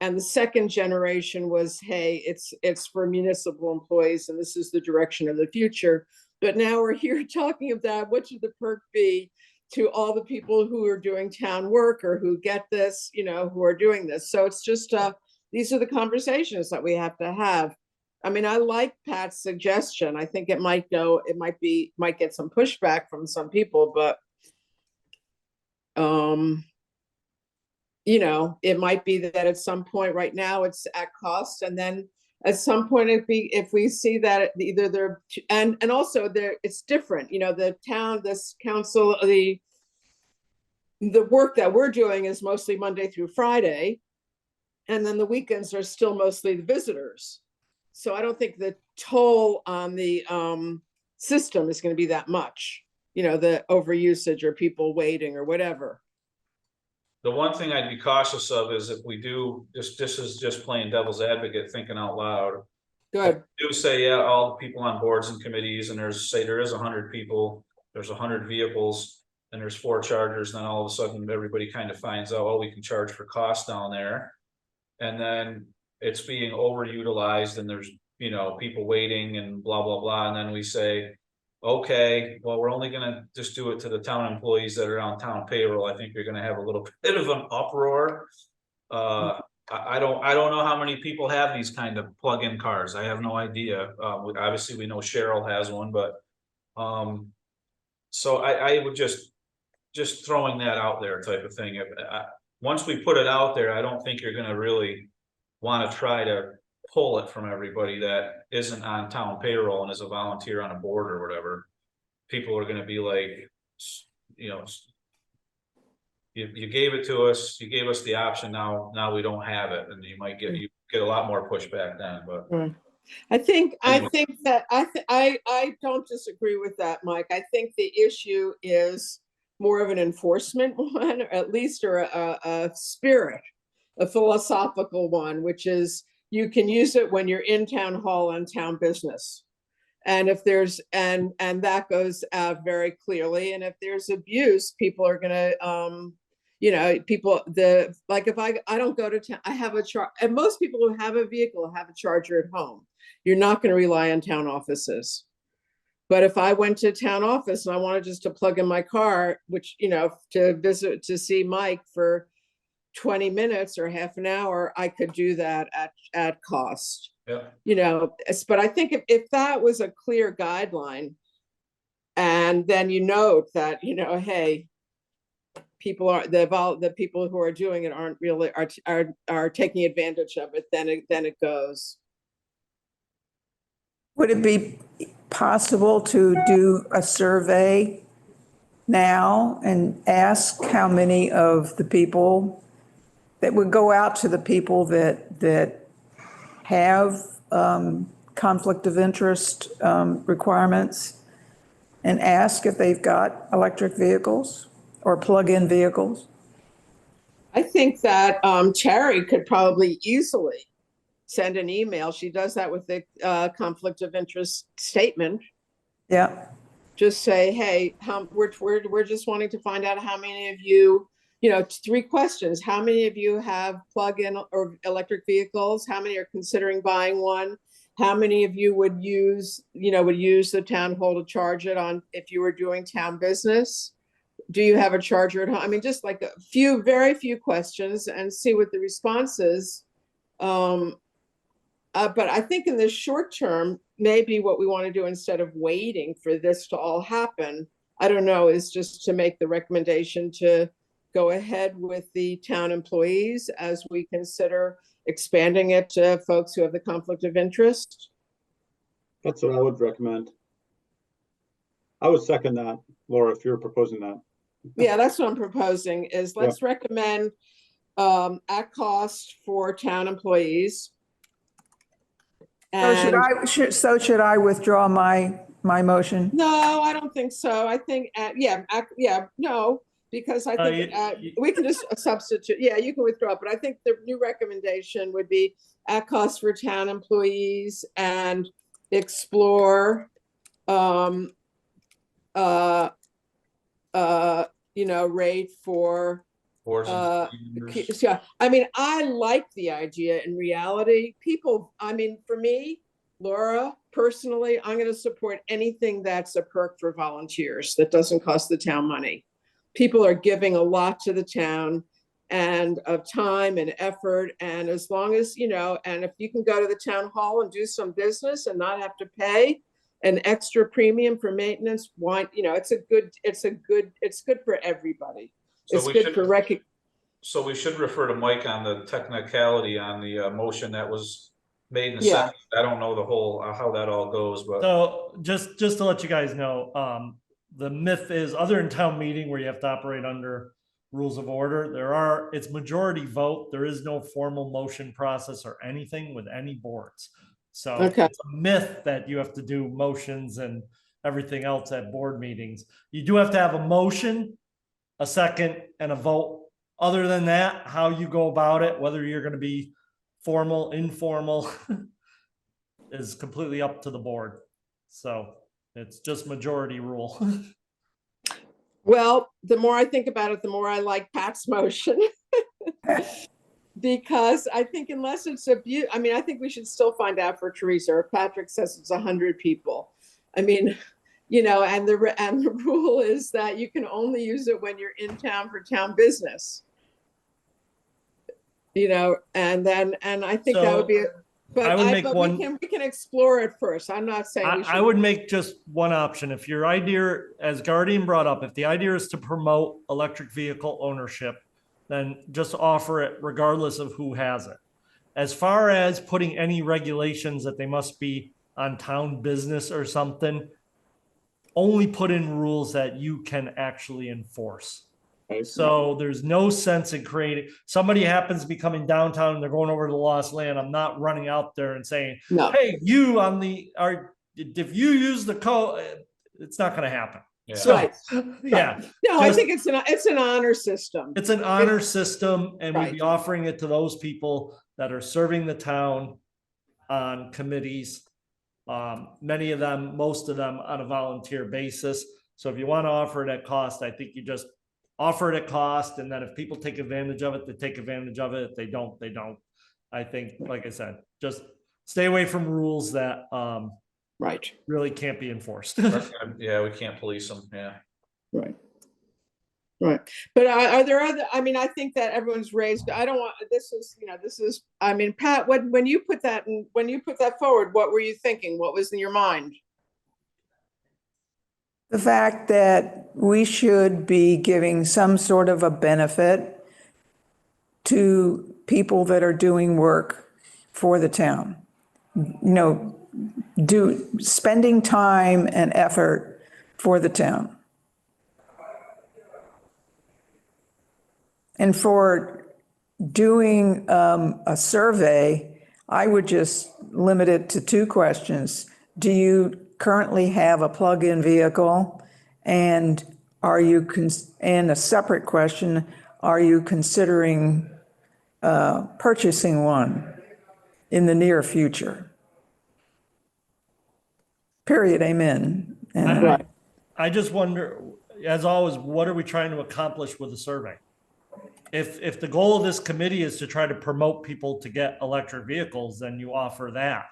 And the second generation was, hey, it's for municipal employees, and this is the direction of the future. But now we're here talking about what should the perk be to all the people who are doing town work or who get this, who are doing this. So it's just, these are the conversations that we have to have. I mean, I like Pat's suggestion. I think it might get some pushback from some people, but it might be that at some point right now it's at cost, and then at some point if we see that either they're, and also it's different, the town, this council, the work that we're doing is mostly Monday through Friday, and then the weekends are still mostly the visitors. So I don't think the toll on the system is going to be that much, the overusage or people waiting or whatever. The one thing I'd be cautious of is if we do, this is just playing devil's advocate, thinking out loud. Good. Do say, yeah, all the people on boards and committees, and there is 100 people, there's 100 vehicles, and there's 4 chargers, and then all of a sudden everybody kind of finds out, oh, we can charge for cost down there. And then it's being overutilized, and there's, people waiting and blah, blah, blah. And then we say, okay, well, we're only gonna just do it to the town employees that are on town payroll. I think you're gonna have a little bit of an uproar. I don't know how many people have these kind of plug-in cars. I have no idea. Obviously we know Cheryl has one, but so I would just throwing that out there type of thing. Once we put it out there, I don't think you're gonna really want to try to pull it from everybody that isn't on town payroll and is a volunteer on a board or whatever. People are gonna be like, you gave it to us, you gave us the option, now we don't have it, and you get a lot more pushback then, but. I think Anyway. that I don't disagree with that, Mike. I think the issue is more of an enforcement one, or at least, or a spirit, a philosophical one, which is you can use it when you're in town hall on town business. And if there's, and that goes out very clearly. And if there's abuse, people are gonna, like if I don't go to town, I have a charge, and most people who have a vehicle have a charger at home. You're not gonna rely on town offices. But if I went to town office and I wanted just to plug in my car, which, to visit, to see Mike for 20 minutes or half an hour, I could do that at cost. Yeah. But I think if that was a clear guideline, and then note that, hey, people are the people who are doing it aren't really are taking advantage of it, then it goes. Would it be possible to do a survey now and ask how many of the people that would go out to the people that have conflict of interest requirements and ask if they've got electric vehicles or plug-in vehicles? I think that Terry could probably easily send an email. She does that with the conflict of interest statement. Yeah, Just say, hey, we're just wanting to find out how many of you, 3 questions. How many of you have plug-in or electric vehicles? How many are considering buying one? How many of you would use the town hall to charge it on if you were doing town business? Do you have a charger at home? I mean, just like very few questions and see what the response is. But I think in the short term, maybe what we want to do instead of waiting for this to all happen, I don't know, is just to make the recommendation to go ahead with the town employees as we consider expanding it to folks who have the conflict of interest. That's what I would recommend. I would second that, Laura, if you're proposing that. Yeah, that's what I'm proposing is let's recommend at cost for town employees. so should I withdraw my motion? No, I don't think so. I think, no, because I think we can just substitute. Yeah, you can withdraw, but I think the new recommendation would be at cost for town employees and explore, rate for yeah, I mean, I like the idea in reality. People, I mean, for me, Laura, personally, I'm going to support anything that's a perk for volunteers that doesn't cost the town money. People are giving a lot to the town and of time and effort. And as long as, and if you can go to the town hall and do some business and not have to pay an extra premium for maintenance, why, it's good for everybody. It's good for So we should refer to Mike on the technicality on the motion that was made in the second. I don't know the whole, how that all goes, but. So just to let you guys know, the myth is other than town meeting where you have to operate under rules of order, it's majority vote. There is no formal motion process or anything with any boards. So it's a myth that you have to do motions and everything else at board meetings. You do have to have a motion, a second, and a vote. Other than that, how you go about it, whether you're going to be formal, informal, is completely up to the board. So it's just majority rule. Well, the more I think about it, the more I like Pat's motion. Because I think unless it's I mean, I think we should still find out for Teresa, or Patrick says it's 100 people. I mean, and the rule is that you can only use it when you're in town for town business. And I think that would be, but we can explore it first. I'm not saying I would make just one option. If your idea, as Guardian brought up, if the idea is to promote electric vehicle ownership, then just offer it regardless of who has it. As far as putting any regulations that they must be on town business or something, only put in rules that you can actually enforce. So there's no sense in creating, somebody happens to be coming downtown and they're going over to the lost land. I'm not running out there and saying, hey, if you use the code, it's not going to happen. Yeah. So, yeah. No, I think it's an honor system. It's an honor system, and we'd be offering it to those people that are serving the town on committees. Many of them, most of them on a volunteer basis. So if you want to offer it at cost, I think you just offer it at cost. And then if people take advantage of it, they take advantage of it. If they don't, they don't. I think, like I said, just stay away from rules that really can't be enforced. Yeah, we can't police them. Yeah. Right. But are there other, I mean, I think that everyone's raised, I don't want, I mean, Pat, when you put that forward, what were you thinking? What was in your mind? The fact that we should be giving some sort of a benefit to people that are doing work for the town. spending time and effort for the town. And for doing a survey, I would just limit it to 2 questions. Do you currently have a plug-in vehicle? And and a separate question, are you considering purchasing one in the near future? Period, amen. And Right. I just wonder, as always, what are we trying to accomplish with the survey? If the goal of this committee is to try to promote people to get electric vehicles, then you offer that.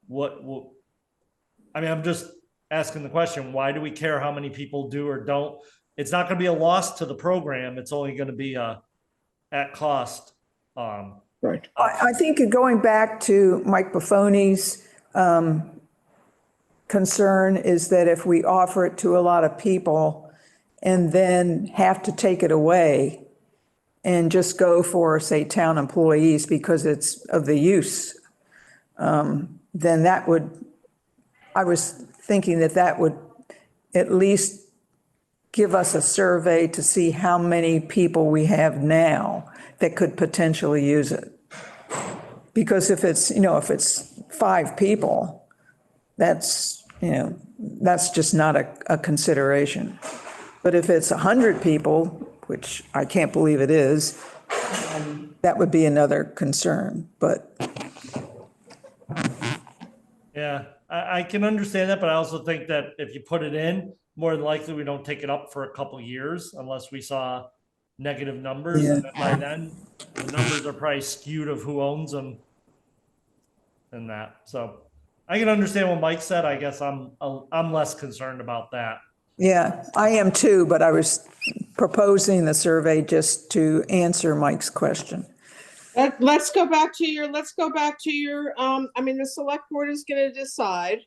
I mean, I'm just asking the question, why do we care how many people do or don't? It's not going to be a loss to the program. It's only going to be at cost. Right. I think going back to Mike Buffoni's concern is that if we offer it to a lot of people and then have to take it away and just go for, say, town employees because it's of the use, then that would, I was thinking that would at least give us a survey to see how many people we have now that could potentially use it. Because if it's 5 people, that's just not a consideration. But if it's 100 people, which I can't believe it is, that would be another concern, but. Yeah, I can understand that, but I also think that if you put it in, more than likely we don't take it up for a couple of years unless we saw negative numbers. Yeah. And by then, the numbers are probably skewed of who owns them and that. So I can understand what Mike said. I guess I'm less concerned about that. Yeah, I am too, but I was proposing the survey just to answer Mike's question. Let's go back to your, I mean, the select board is gonna decide.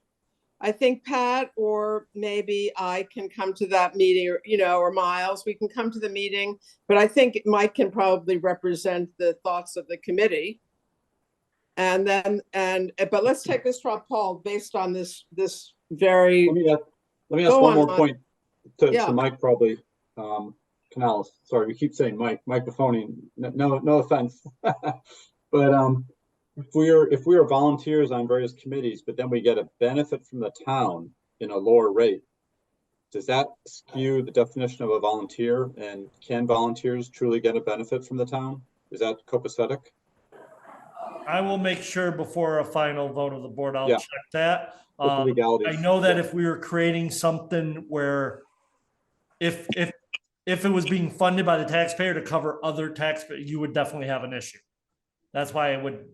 I think Pat or maybe I can come to that meeting, or Miles, we can come to the meeting. But I think Mike can probably represent the thoughts of the committee. And then, but let's take this straw poll based on this very. Let me ask Go one on, more Mike. point Yeah. to Mike, probably. Canales, sorry, we keep saying Mike Buffoni, no offense. But if we are volunteers on various committees, but then we get a benefit from the town in a lower rate, does that skew the definition of a volunteer? And can volunteers truly get a benefit from the town? Is that copacetic? I will make sure before a final vote of the board, I'll Yeah. check that. With the legalities. I know that if we were creating something where if it was being funded by the taxpayer to cover other taxpayers, you would definitely have an issue. That's why it would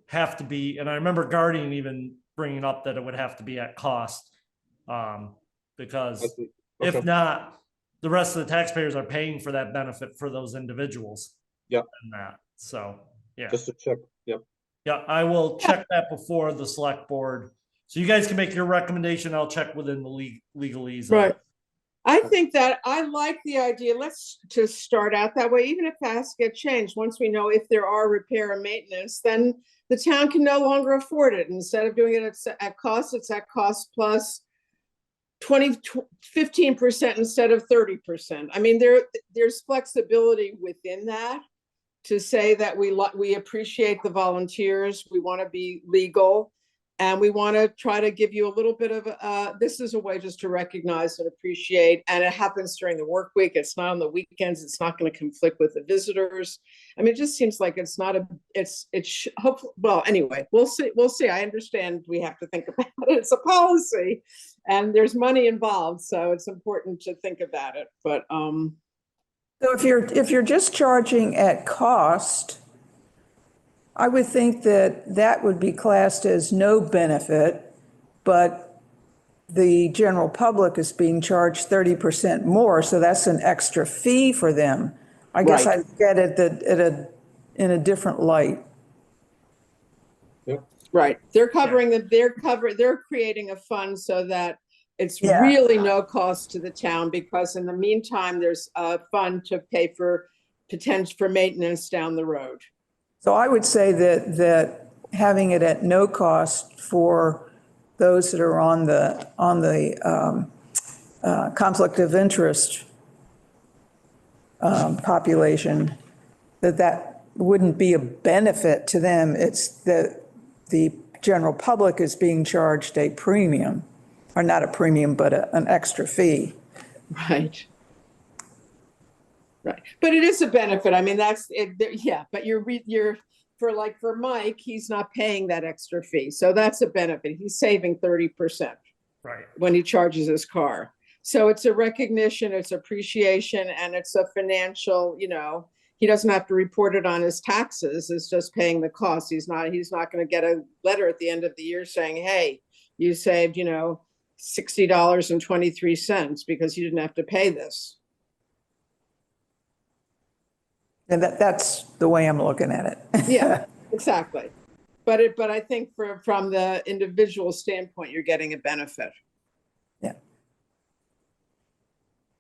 have to be, and I remember Guardian even bringing up that it would have to be at cost. Because Okay. if not, the rest of the taxpayers are paying for that benefit for those individuals. Yep. And that, so, yeah. Just to check, yep. Yeah, I will check that before the select board. So you guys can make your recommendation. I'll check within the legalese. Right. I think that I like the idea. Let's just start out that way, even if that has to get changed. Once we know if there are repair and maintenance, then the town can no longer afford it. Instead of doing it at cost, it's at cost plus 15% instead of 30%. I mean, there's flexibility within that to say that we appreciate the volunteers. We want to be legal. And we want to try to give you a little bit of, this is a way just to recognize and appreciate, and it happens during the work week. It's not on the weekends. It's not going to conflict with the visitors. I mean, it just seems like it's not hopefully, well, anyway, we'll see. I understand we have to think about it. It's a policy and there's money involved. So it's important to think about it, but, So if you're just charging at cost, I would think that would be classed as no benefit, but the general public is being charged 30% more, so that's an extra fee for them. I guess I Right. get it in a different light. right. They're creating a fund so that it's Yeah. really no cost to the town, because in the meantime, there's a fund to pay for potential for maintenance down the road. So I would say that having it at no cost for those that are on the conflict of interest population, that wouldn't be a benefit to them. It's that the general public is being charged a premium, or not a premium, but an extra fee. Right. Right. But it is a benefit. I mean, that's it. Yeah. But you're for Mike, he's not paying that extra fee. So that's a benefit. He's saving 30% Right. when he charges his car. So it's a recognition, it's appreciation, and it's a financial, he doesn't have to report it on his taxes. It's just paying the cost. He's not going to get a letter at the end of the year saying, hey, you saved, $60.23 because you didn't have to pay this. And that's the way I'm looking at it. Yeah, exactly. But I think from the individual standpoint, you're getting a benefit. Yeah.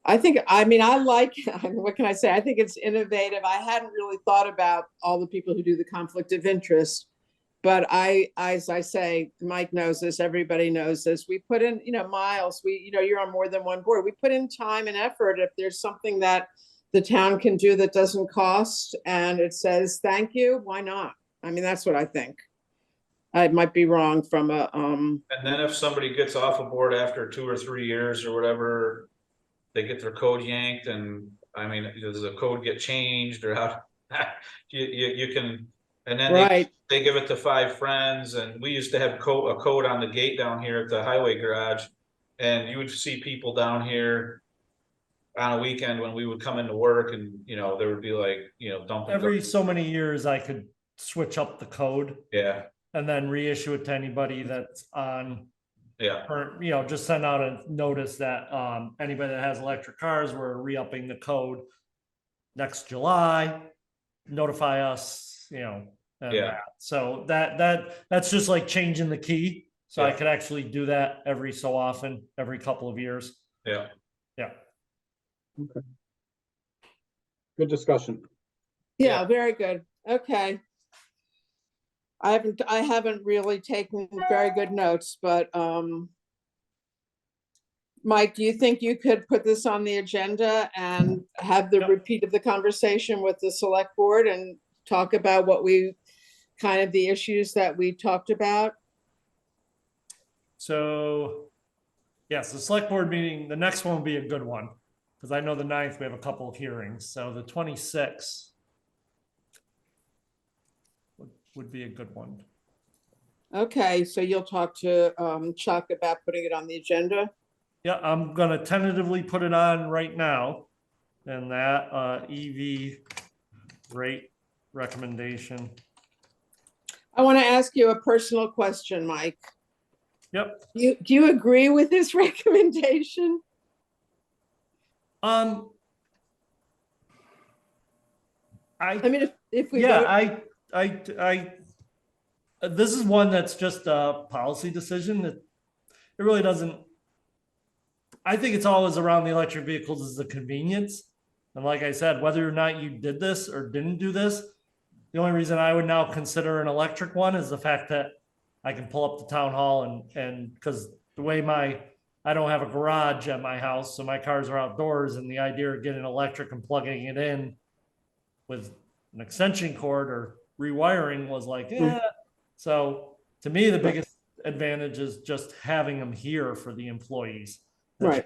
I like, what can I say? I think it's innovative. I hadn't really thought about all the people who do the conflict of interest, but as I say, Mike knows this, everybody knows this. We put in, Miles, you're on more than one board. We put in time and effort. If there's something that the town can do that doesn't cost and it says, thank you, why not? I mean, that's what I think. I might be wrong from a, And then if somebody gets off a board after 2 or 3 years or whatever, they get their code yanked, and I mean, does the code get changed or how? you can, and then right. they give it to 5 friends, and we used to have a code on the gate down here at the highway garage, and you would see people down here on a weekend when we would come into work, and there would be like dumping. Every so many years, I could switch up the code. Yeah. And then reissue it to anybody that's on. Yeah. Or, just send out a notice that anybody that has electric cars, we're re-upping the code next July, notify us, and Yeah. So that's just like changing the key. So I Yeah. could actually do that every so often, every couple of years. Yeah. Yeah. Okay. Good discussion. Yeah, very good. Okay. I haven't really taken very good notes, but Mike, do you think you could put this on the agenda and have the Yep. repeat of the conversation with the select board and talk about the issues that we talked about? So, yes, the select board meeting, the next one will be a good one, because I know the 9th, we have a couple of hearings. So the 26th would be a good one. Okay, so you'll talk to Chuck about putting it on the agenda? Yeah, I'm gonna tentatively put it on right now. And that EV rate recommendation. I want to ask you a personal question, Mike. Yep. Do you agree with this recommendation? I mean, if we yeah, vote, this is one that's just a policy decision that it really doesn't. I think it's always around the electric vehicles is the convenience. And like I said, whether or not you did this or didn't do this, the only reason I would now consider an electric one is the fact that I can pull up to town hall and because the way I don't have a garage at my house, so my cars are outdoors, and the idea of getting electric and plugging it in with an extension cord or rewiring was like, yeah. So to me, the biggest advantage is just having them here for the employees. right.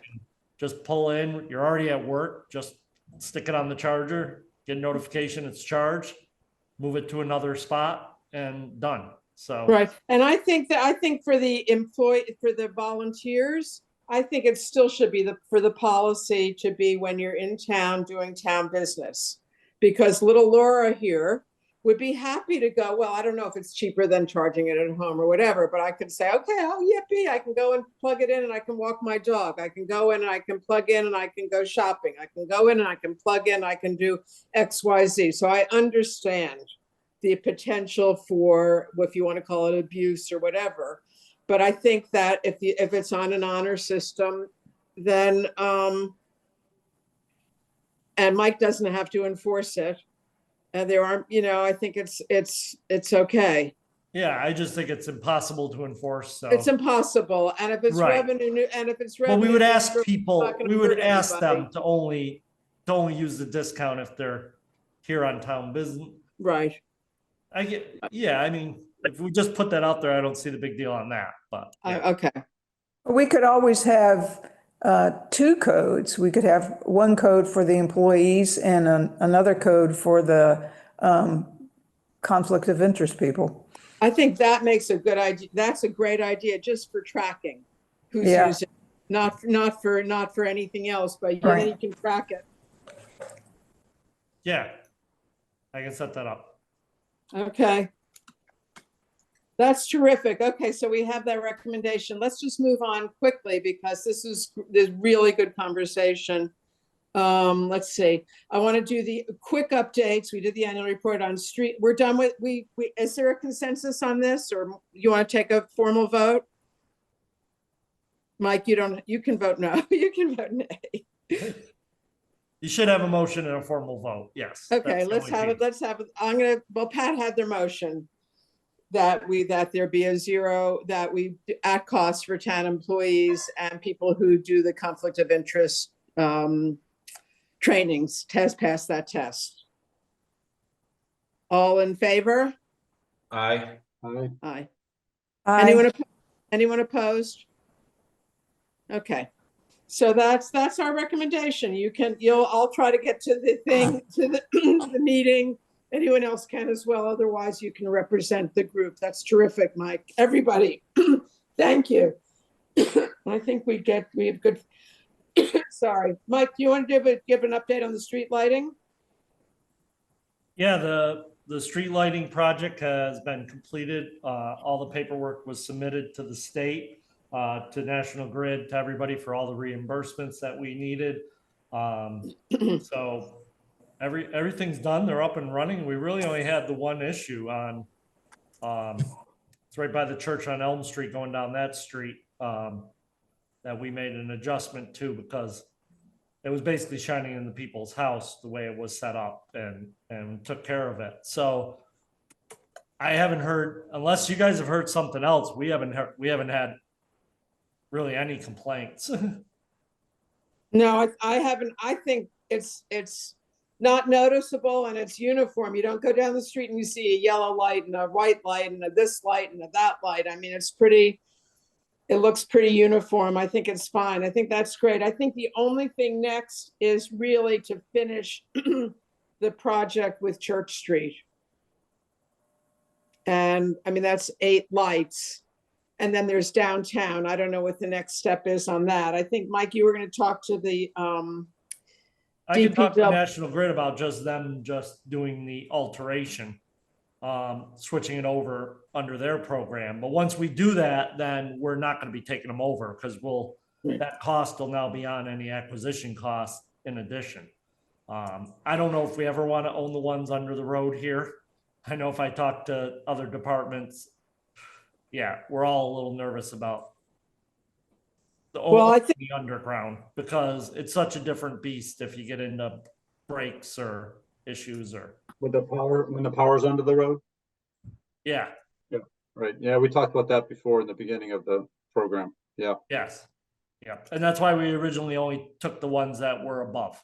Just pull in, you're already at work, just stick it on the charger, get a notification it's charged, move it to another spot, and done. So Right. And I think for the volunteers, I think it still should be for the policy to be when you're in town doing town business. Because little Laura here would be happy to go, well, I don't know if it's cheaper than charging it at home or whatever, but I could say, okay, oh, yippee, I can go and plug it in and I can walk my dog. I can go in and I can plug in and I can go shopping. I can go in and I can plug in, I can do X, Y, Z. So I understand the potential for, if you want to call it abuse or whatever. But I think that if it's on an honor system, then, and Mike doesn't have to enforce it. And there aren't, I think it's okay. Yeah, I just think it's impossible to enforce, so. It's impossible. And if it's Right. revenue, and if it's Well, revenue. we would ask neutral, it's people, not gonna we would hurt ask anybody. them to only use the discount if they're here on town business. Right. I get, yeah, I mean, if we just put that out there, I don't see the big deal on that, but. yeah. Okay. We could always have two codes. We could have one code for the employees and another code for the conflict of interest people. I think that makes a good idea. That's a great idea just for tracking who's Yeah. using, not for anything else, but then you Right. can track it. Yeah, I can set that up. Okay. That's terrific. Okay, so we have that recommendation. Let's just move on quickly because this is really good conversation. Let's see. I want to do the quick updates. We did the annual report on street. We're done with, is there a consensus on this, or you want to take a formal vote? Mike, you can vote no. You can vote nay. You should have a motion and a formal vote, yes. Okay, That's the let's only have it. piece. Let's have it. Well, Pat had their motion that there be a zero, that we at cost for town employees and people who do the conflict of interest trainings, pass that test. All in favor? Aye. Aye. Aye. Aye. Anyone opposed? Okay, so that's our recommendation. I'll try to get to the thing, to the meeting. Anyone else can as well. Otherwise, you can represent the group. That's terrific, Mike. Everybody, thank you. I think we have good. Sorry, Mike, do you want to give an update on the street lighting? Yeah, the street lighting project has been completed. All the paperwork was submitted to the state, to National Grid, to everybody for all the reimbursements that we needed. So everything's done. They're up and running. We really only had the one issue on, it's right by the church on Elm Street going down that street, that we made an adjustment to because it was basically shining in the people's house the way it was set up, and took care of it. So I haven't heard, unless you guys have heard something else, we haven't had really any complaints. No, I haven't. I think it's not noticeable and it's uniform. You don't go down the street and you see a yellow light and a white light and a this light and a that light. I mean, it looks pretty uniform. I think it's fine. I think that's great. I think the only thing next is really to finish the project with Church Street. And I mean, that's 8 lights. And then there's downtown. I don't know what the next step is on that. I think, Mike, you were going to talk to the I can talk to DPW. National Grid about just doing the alteration, switching it over under their program. But once we do that, then we're not going to be taking them over because that cost will now be on any acquisition costs in addition. I don't know if we ever want to own the ones under the road here. I know if I talk to other departments, yeah, we're all a little nervous about the underground because it's such a different beast if you get into breaks or issues or. When the power's under the road? Yeah. Yeah, right. Yeah, we talked about that before in the beginning of the program. Yeah. Yes. Yeah. And that's why we originally only took the ones that were above.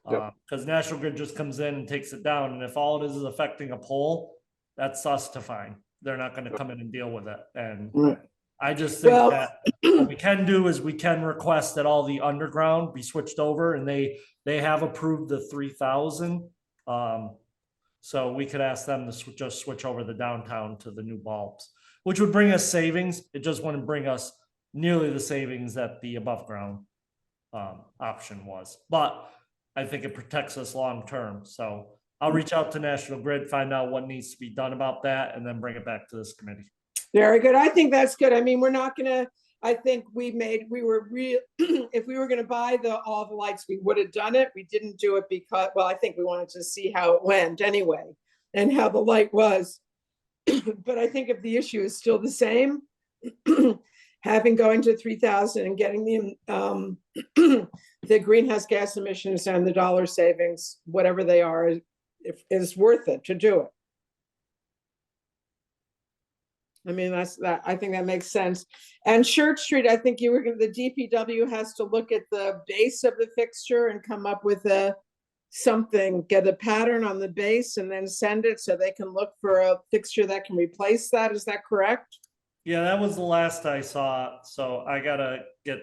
Because National Grid just comes in and takes it down. And if all it is affecting a pole, that's us to fine. They're not going to come in and deal with it. And I just think that what we can do is we can request that all the underground be switched over, and they have approved the 3,000. So we could ask them to just switch over the downtown to the new bulbs, which would bring us savings. It just wouldn't bring us nearly the savings that the above ground option was. But I think it protects us long term. So I'll reach out to National Grid, find out what needs to be done about that, and then bring it back to this committee. Very good. I think that's good. I mean, we're not gonna, I think if we were gonna buy all the lights, we would have done it. We didn't do it because, well, I think we wanted to see how it went anyway and how the light was. But I think if the issue is still the same, having going to 3,000 and getting the greenhouse gas emissions and the dollar savings, whatever they are, is worth it to do it. I mean, I think that makes sense. And Church Street, I think the DPW has to look at the base of the fixture and come up with get a pattern on the base and then send it so they can look for a fixture that can replace that. Is that correct? Yeah, that was the last I saw. So I gotta get,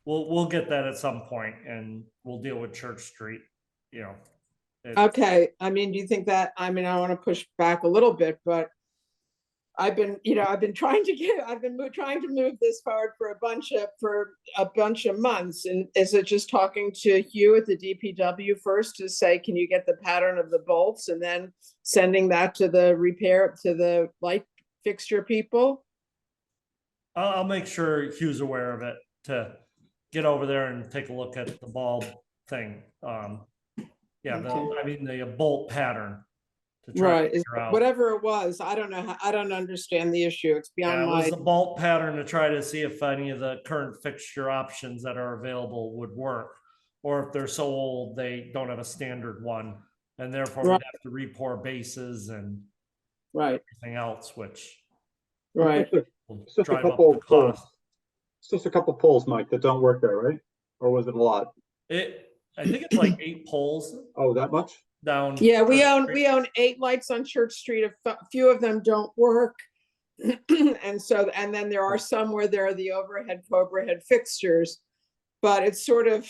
we'll get that at some point and we'll deal with Church Street, you know. Okay, I mean, do you think that, I mean, I want to push back a little bit, but I've been trying to move this forward for a bunch of months. And is it just talking to Hugh at the DPW first to say, can you get the pattern of the bolts, and then sending that to the light fixture people? I'll make sure Hugh's aware of it to get over there and take a look at the bulb thing. Yeah, Okay. the bolt pattern. To try to Right, figure out. whatever it was, I don't know, I don't understand the issue. It's Yeah, beyond it was my, the bolt pattern to try to see if any of the current fixture options that are available would work. Or if they're so old, they don't have a standard one, and therefore we'd Right. have to re-pour bases and right, everything else, which right. will It's just a drive up couple the of poles. cost. It's just a couple poles, Mike, that don't work there, right? Or was it a lot? I think it's like 8 poles Oh, that much? down. Yeah, we Church own, Street. 8 lights on Church Street. A few of them don't work. And then there are some where there are the overhead fixtures, but it's sort of,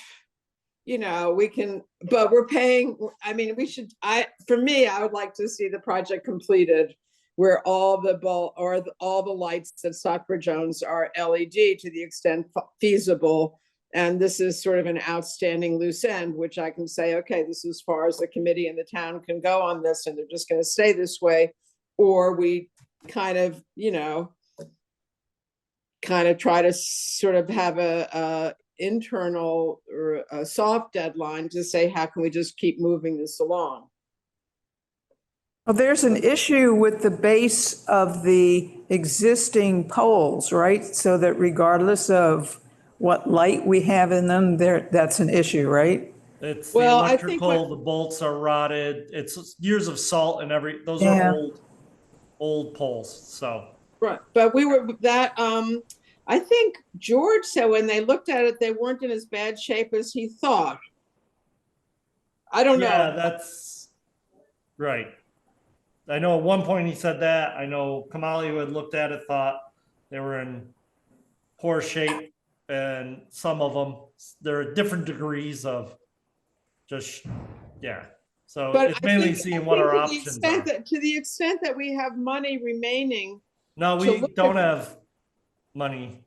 but we're paying, I mean, for me, I would like to see the project completed where all the lights that Stockbridge owns are LED to the extent feasible. And this is sort of an outstanding loose end, which I can say, okay, this is as far as the committee and the town can go on this, and they're just going to stay this way. Or we kind of try to sort of have a internal or a soft deadline to say, how can we just keep moving this along? Well, there's an issue with the base of the existing poles, right? So that regardless of what light we have in them, that's an issue, right? It's the Well, I think electrical, the bolts are rotted. It's years of salt and those Yeah. are old poles. So right, but I think George said when they looked at it, they weren't in as bad shape as he thought. I don't yeah, know. that's right. I know at one point he said that. I know Kamali, who had looked at it, thought they were in poor shape, and some of them, there are different degrees of just, yeah. So But it's I mainly think, seeing what our to options are. the extent that we have money remaining. No, to we look don't at- have money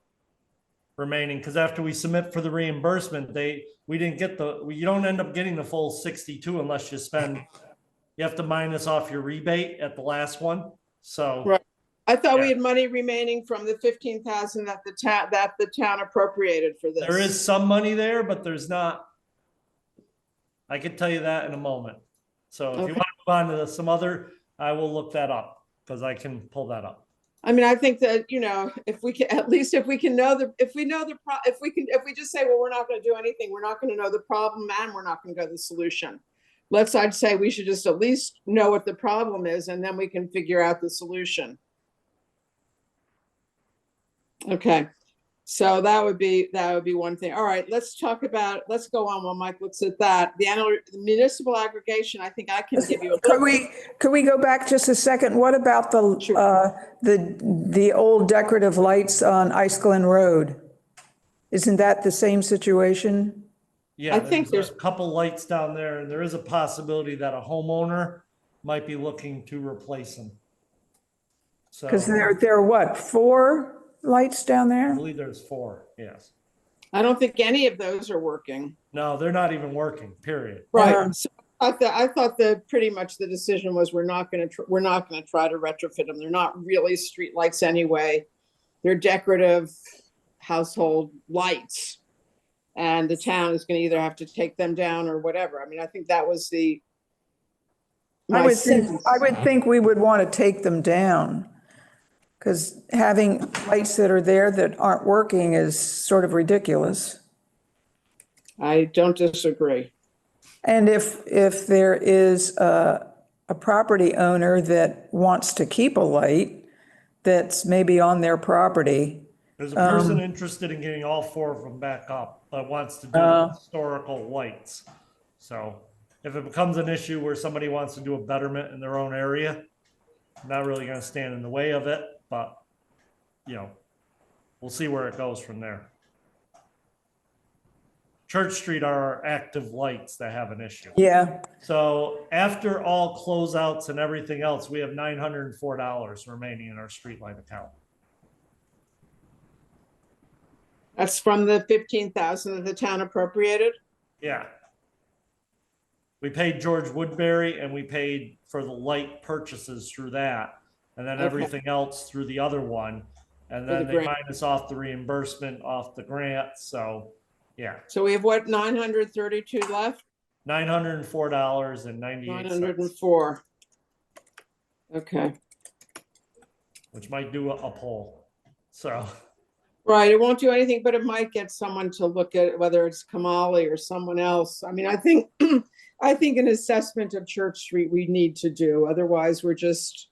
remaining because after we submit for the reimbursement, we didn't get you don't end up getting the full 62 unless you have to minus off your rebate at the last one. So Right. I thought we Yeah. had money remaining from the 15,000 that the town appropriated for this. there is some money there, but there's not. I can tell you that in a moment. So if you Okay. want to move on to some other, I will look that up because I can pull that up. I mean, I think that, if we can, at least if we just say, well, we're not going to do anything, we're not going to know the problem and we're not going to go to the solution. I'd say we should just at least know what the problem is, and then we can figure out the solution. Okay. So that would be one thing. All right, let's go on while Mike looks at that. The municipal aggregation, I think I can give you a Could little. we go back just a second? What about the old decorative lights on Ice Glen Road? Isn't that the same situation? Yeah, I think there's a couple lights down there, and there is a possibility that a homeowner might be looking to replace them. So Because there are what, 4 lights down I there? believe there's 4. Yes. I don't think any of those are working. No, they're not even working. Period. Right. So I thought that pretty much the decision was we're not going to try to retrofit them. They're not really street lights anyway. They're decorative household lights, and the town is going to either have to take them down or whatever. I mean, I think that was I would think we would want to take them down, because having lights that are there that aren't working is sort of ridiculous. I don't disagree. And if there is a property owner that wants to keep a light that's maybe on their property. There's a person interested in getting all 4 of them back up, but wants to do the historical lights. So if it becomes an issue where somebody wants to do a betterment in their own area, I'm not really gonna stand in the way of it, but, you know, we'll see where it goes from there. Church Street are our active lights that have an issue. Yeah, So after all closeouts and everything else, we have $904 remaining in our streetlight account. That's from the 15,000 that the town appropriated? Yeah. We paid George Woodbury and we paid for the light purchases through that. And then Okay. everything else through the other one. And For the then they grant. minus off the reimbursement off the grant. So, yeah, So we have what, 932 left? $904.98, 904. Okay, which might do a poll. So, right, it won't do anything, but it might get someone to look at it, whether it's Kamali or someone else. I mean, I think, I think an assessment of Church Street we need to do, otherwise we're just,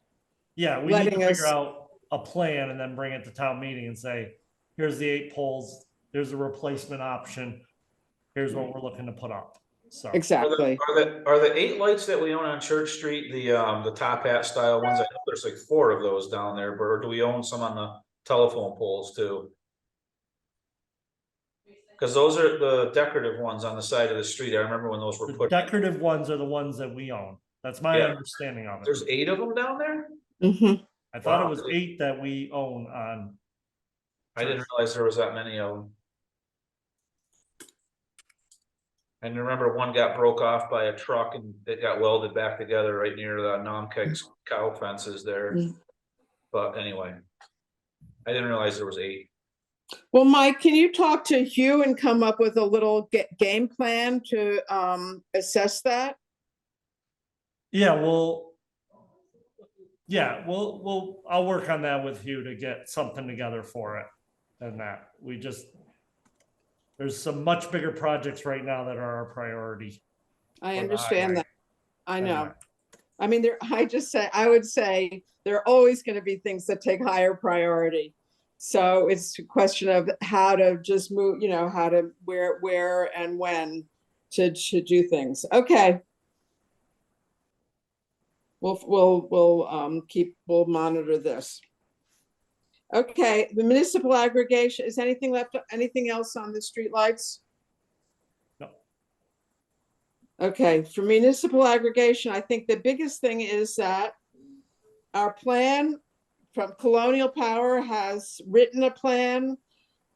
yeah, we need to letting figure us- out a plan and then bring it to town meeting and say, here's the 8 poles, there's a replacement option, here's what we're looking to put up. So, exactly. Are the 8 lights that we own on Church Street, the top hat style ones? I know there's like 4 of those down there, but do we own some on the telephone poles too? Because those are the decorative ones on the side of the street. I remember when those were the put. decorative ones are the ones that we own. That's my Yeah. understanding of it. There's 8 of them down there? Mhm. I thought it Wow. was 8 that we own on. I didn't realize there was that many of them. And remember one got broke off by a truck and it got welded back together right near the Nomkeg's cow fences there. Mm. But anyway, I didn't realize there was 8. Well, Mike, can you talk to Hugh and come up with a little game plan to assess that? Yeah, I'll work on that with Hugh to get something together for it. And that there's some much bigger projects right now that are our priority. I For the understand highway. that. I know. Anyway. I mean, I would say there are always going to be things that take higher priority. So it's a question of how to just move, you know, how to where and when to do things. Okay. We'll monitor this. Okay, the municipal aggregation, is anything left, anything else on the streetlights? No. Okay, for municipal aggregation, I think the biggest thing is that our plan from Colonial Power has written a plan,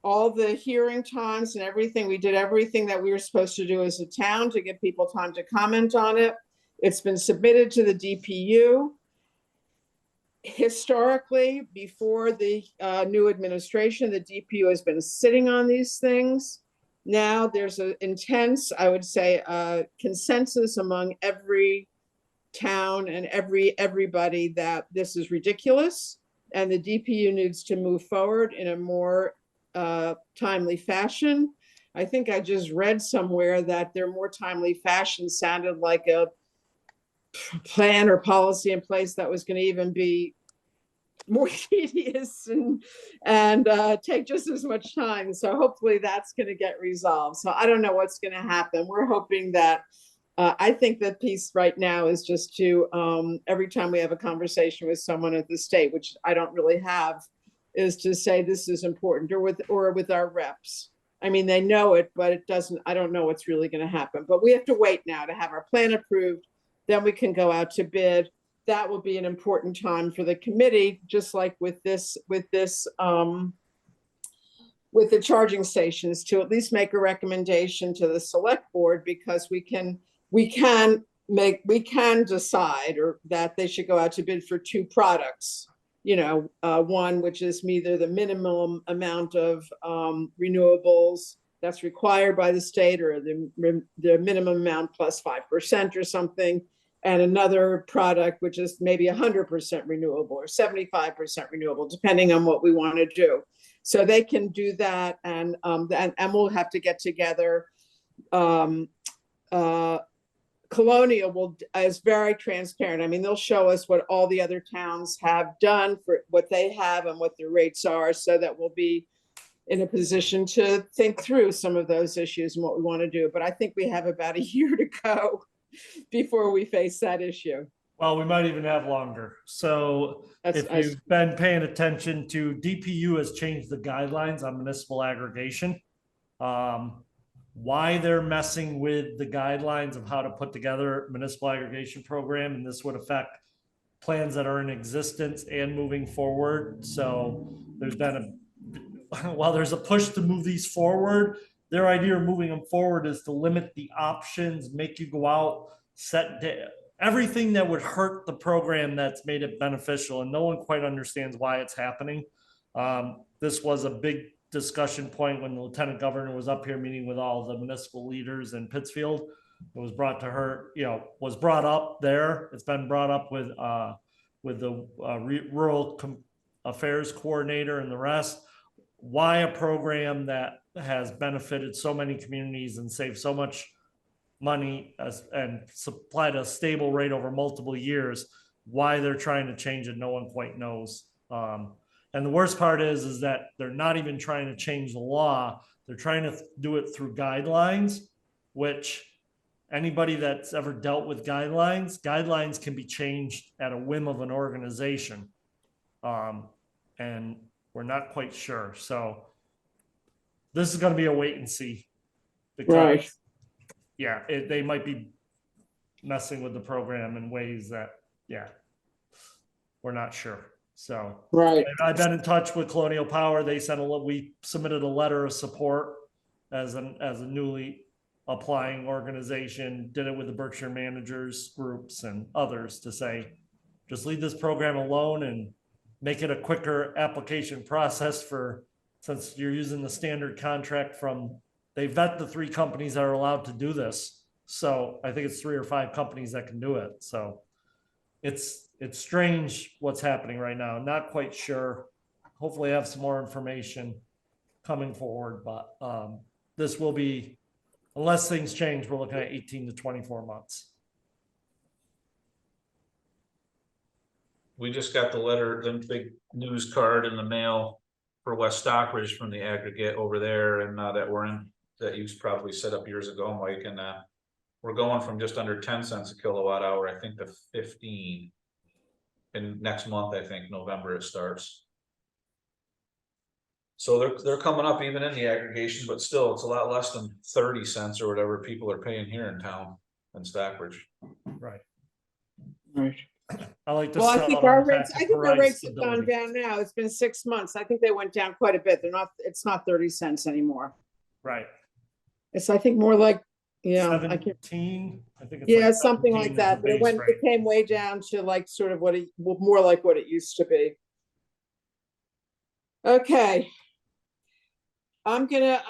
all the hearing times and everything. We did everything that we were supposed to do as a town to give people time to comment on it. It's been submitted to the DPU. Historically, before the new administration, the DPU has been sitting on these things. Now there's an intense, I would say, consensus among every town and everybody that this is ridiculous, and the DPU needs to move forward in a more timely fashion. I think I just read somewhere that their more timely fashion sounded like a plan or policy in place that was going to even be more tedious and take just as much time. So hopefully that's going to get resolved. So I don't know what's going to happen. We're hoping that I think the piece right now is just to every time we have a conversation with someone at the state, which I don't really have, is to say this is important, or with our reps. I mean, they know it, but it doesn't, I don't know what's really going to happen. But we have to wait now to have our plan approved. Then we can go out to bid. That will be an important time for the committee, just like with the charging stations, to at least make a recommendation to the select board, because we can decide or that they should go out to bid for 2 products. You know, one which is either the minimum amount of renewables that's required by the state, or the minimum amount plus 5% or something, and another product which is maybe 100% renewable or 75% renewable, depending on what we want to do. So they can do that, and we'll have to get together Colonial is very transparent. I mean, they'll show us what all the other towns have done for what they have and what their rates are, so that we'll be in a position to think through some of those issues and what we want to do. But I think we have about a year to go before we face that issue. Well, we might even have longer. So if you've been paying attention to, DPU has changed the guidelines on municipal aggregation. Why they're messing with the guidelines of how to put together a municipal aggregation program, and this would affect plans that are in existence and moving forward. So there's been while there's a push to move these forward, their idea of moving them forward is to limit the options, make you go out, set everything that would hurt the program that's made it beneficial, and no one quite understands why it's happening. This was a big discussion point when the lieutenant governor was up here meeting with all the municipal leaders in Pittsfield. It was brought to her, was brought up there. It's been brought up with the rural affairs coordinator and the rest. Why a program that has benefited so many communities and saved so much money and supplied a stable rate over multiple years, why they're trying to change it, no one quite knows. And the worst part is that they're not even trying to change the law. They're trying to do it through guidelines, which anybody that's ever dealt with guidelines can be changed at a whim of an organization. And we're not quite sure. So this is going to be a wait and see. Because, right. Yeah, they might be messing with the program in ways that, we're not sure. So right. I've been in touch with Colonial Power. They we submitted a letter of support as a newly applying organization, did it with the Berkshire managers groups and others to say, just leave this program alone and make it a quicker application process since you're using the standard contract they vet the 3 companies that are allowed to do this. So I think it's 3 or 5 companies that can do it. So it's strange what's happening right now. Not quite sure. Hopefully I have some more information coming forward, but this will be, unless things change, we're looking at 18 to 24 months. We just got the letter, the big news card in the mail for West Stockbridge from the aggregate over there, and that you probably set up years ago, Mike, and we're going from just under 10 cents a kilowatt hour, I think, to 15. And next month, I think November it starts. So they're coming up even in the aggregation, but still it's a lot less than 30 cents or whatever people are paying here in town in Stockbridge. Right. Right. I like to. Well, I think our rates have gone down now. It's been 6 months. I think they went down quite a bit. It's not 30 cents anymore. Right. It's, I think, more like, 17, I think it's like something like that. But it came way down to like sort of more like what it used to be. Okay. I'm gonna,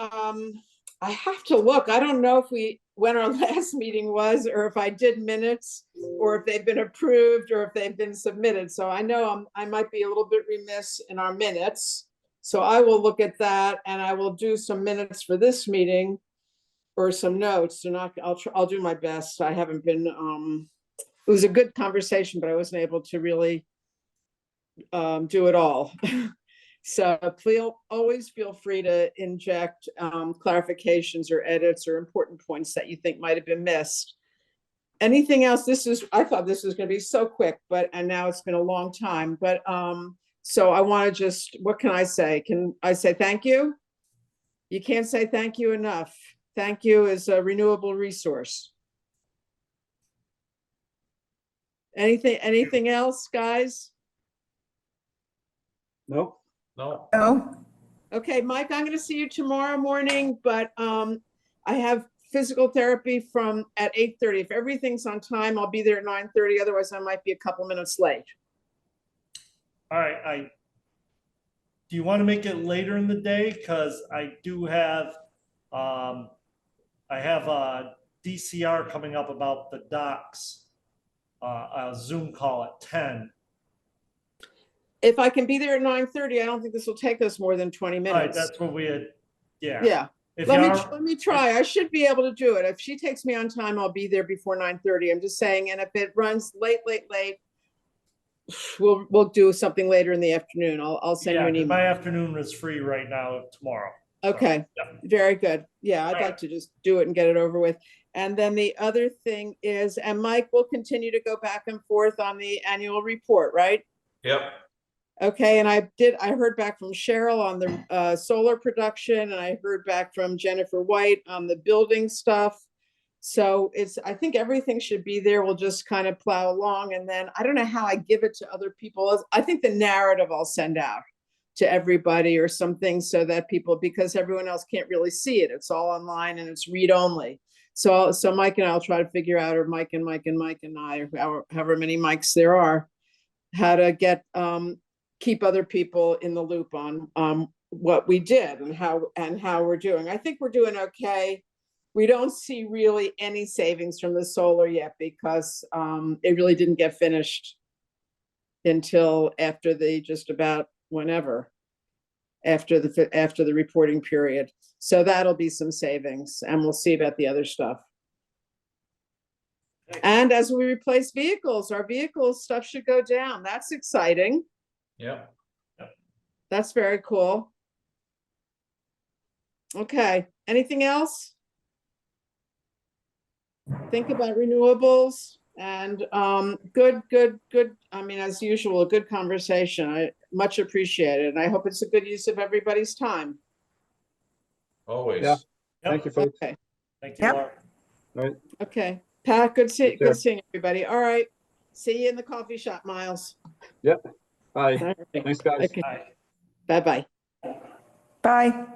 I have to look. I don't know when our last meeting was, or if I did minutes, or if they've been approved, or if they've been submitted. So I know I might be a little bit remiss in our minutes. So I will look at that, and I will do some minutes for this meeting, or some notes. I'll do my best. I haven't been, it was a good conversation, but I wasn't able to really do it all. So always feel free to inject clarifications or edits or important points that you think might have been missed. Anything else? I thought this was going to be so quick, and now it's been a long time. But so I want to what can I say? Can I say thank you? You can't say thank you enough. Thank you is a renewable resource. Anything else, guys? Nope. No. No? Okay, Mike, I'm going to see you tomorrow morning, but I have physical therapy at 8:30. If everything's on time, I'll be there at 9:30. Otherwise, I might be a couple minutes late. All right. Do you want to make it later in the day? Because I do have, I have a DCR coming up about the docks, a Zoom call at 10. If I can be there at 9:30, I don't think this will take us more than 20 minutes. All right, that's what we had. Yeah. Yeah. If you are, let me try. I should be able to do it. If she takes me on time, I'll be there before 9:30. I'm just saying, and if it runs late, we'll do something later in the afternoon. I'll send you yeah, an 'cause my email. afternoon is free right now tomorrow. So, Okay, yeah. very good. Yeah, I'd All like right. to just do it and get it over with. And then the other thing is, and Mike will continue to go back and forth on the annual report, right? Yep. Okay, and I heard back from Cheryl on the solar production, and I heard back from Jennifer White on the building stuff. So I think everything should be there. We'll just kind of plow along, and then I don't know how I give it to other people. I think the narrative I'll send out to everybody or something so that people, because everyone else can't really see it. It's all online and it's read only. So Mike and I'll try to figure out, or Mike and I, or however many Mikes there are, how to get keep other people in the loop on what we did and how we're doing. I think we're doing okay. We don't see really any savings from the solar yet because it really didn't get finished until after just about whenever, after the reporting period. So that'll be some savings, and we'll see about the other stuff. And as we replace vehicles, our vehicle stuff should go down. That's exciting. Yep. That's very cool. Okay, anything else? Think about renewables and good. I mean, as usual, a good conversation. I much appreciate it. And I hope it's a good use of everybody's time. Always. Yeah. Thank you, folks. Okay, Thank you, Yep. Laura. All right. okay. Pat, good Take care. seeing everybody. All right. See you in the coffee shop, Miles. Yep. Bye. All right. Thanks, guys. Okay. Bye. Bye-bye. Bye.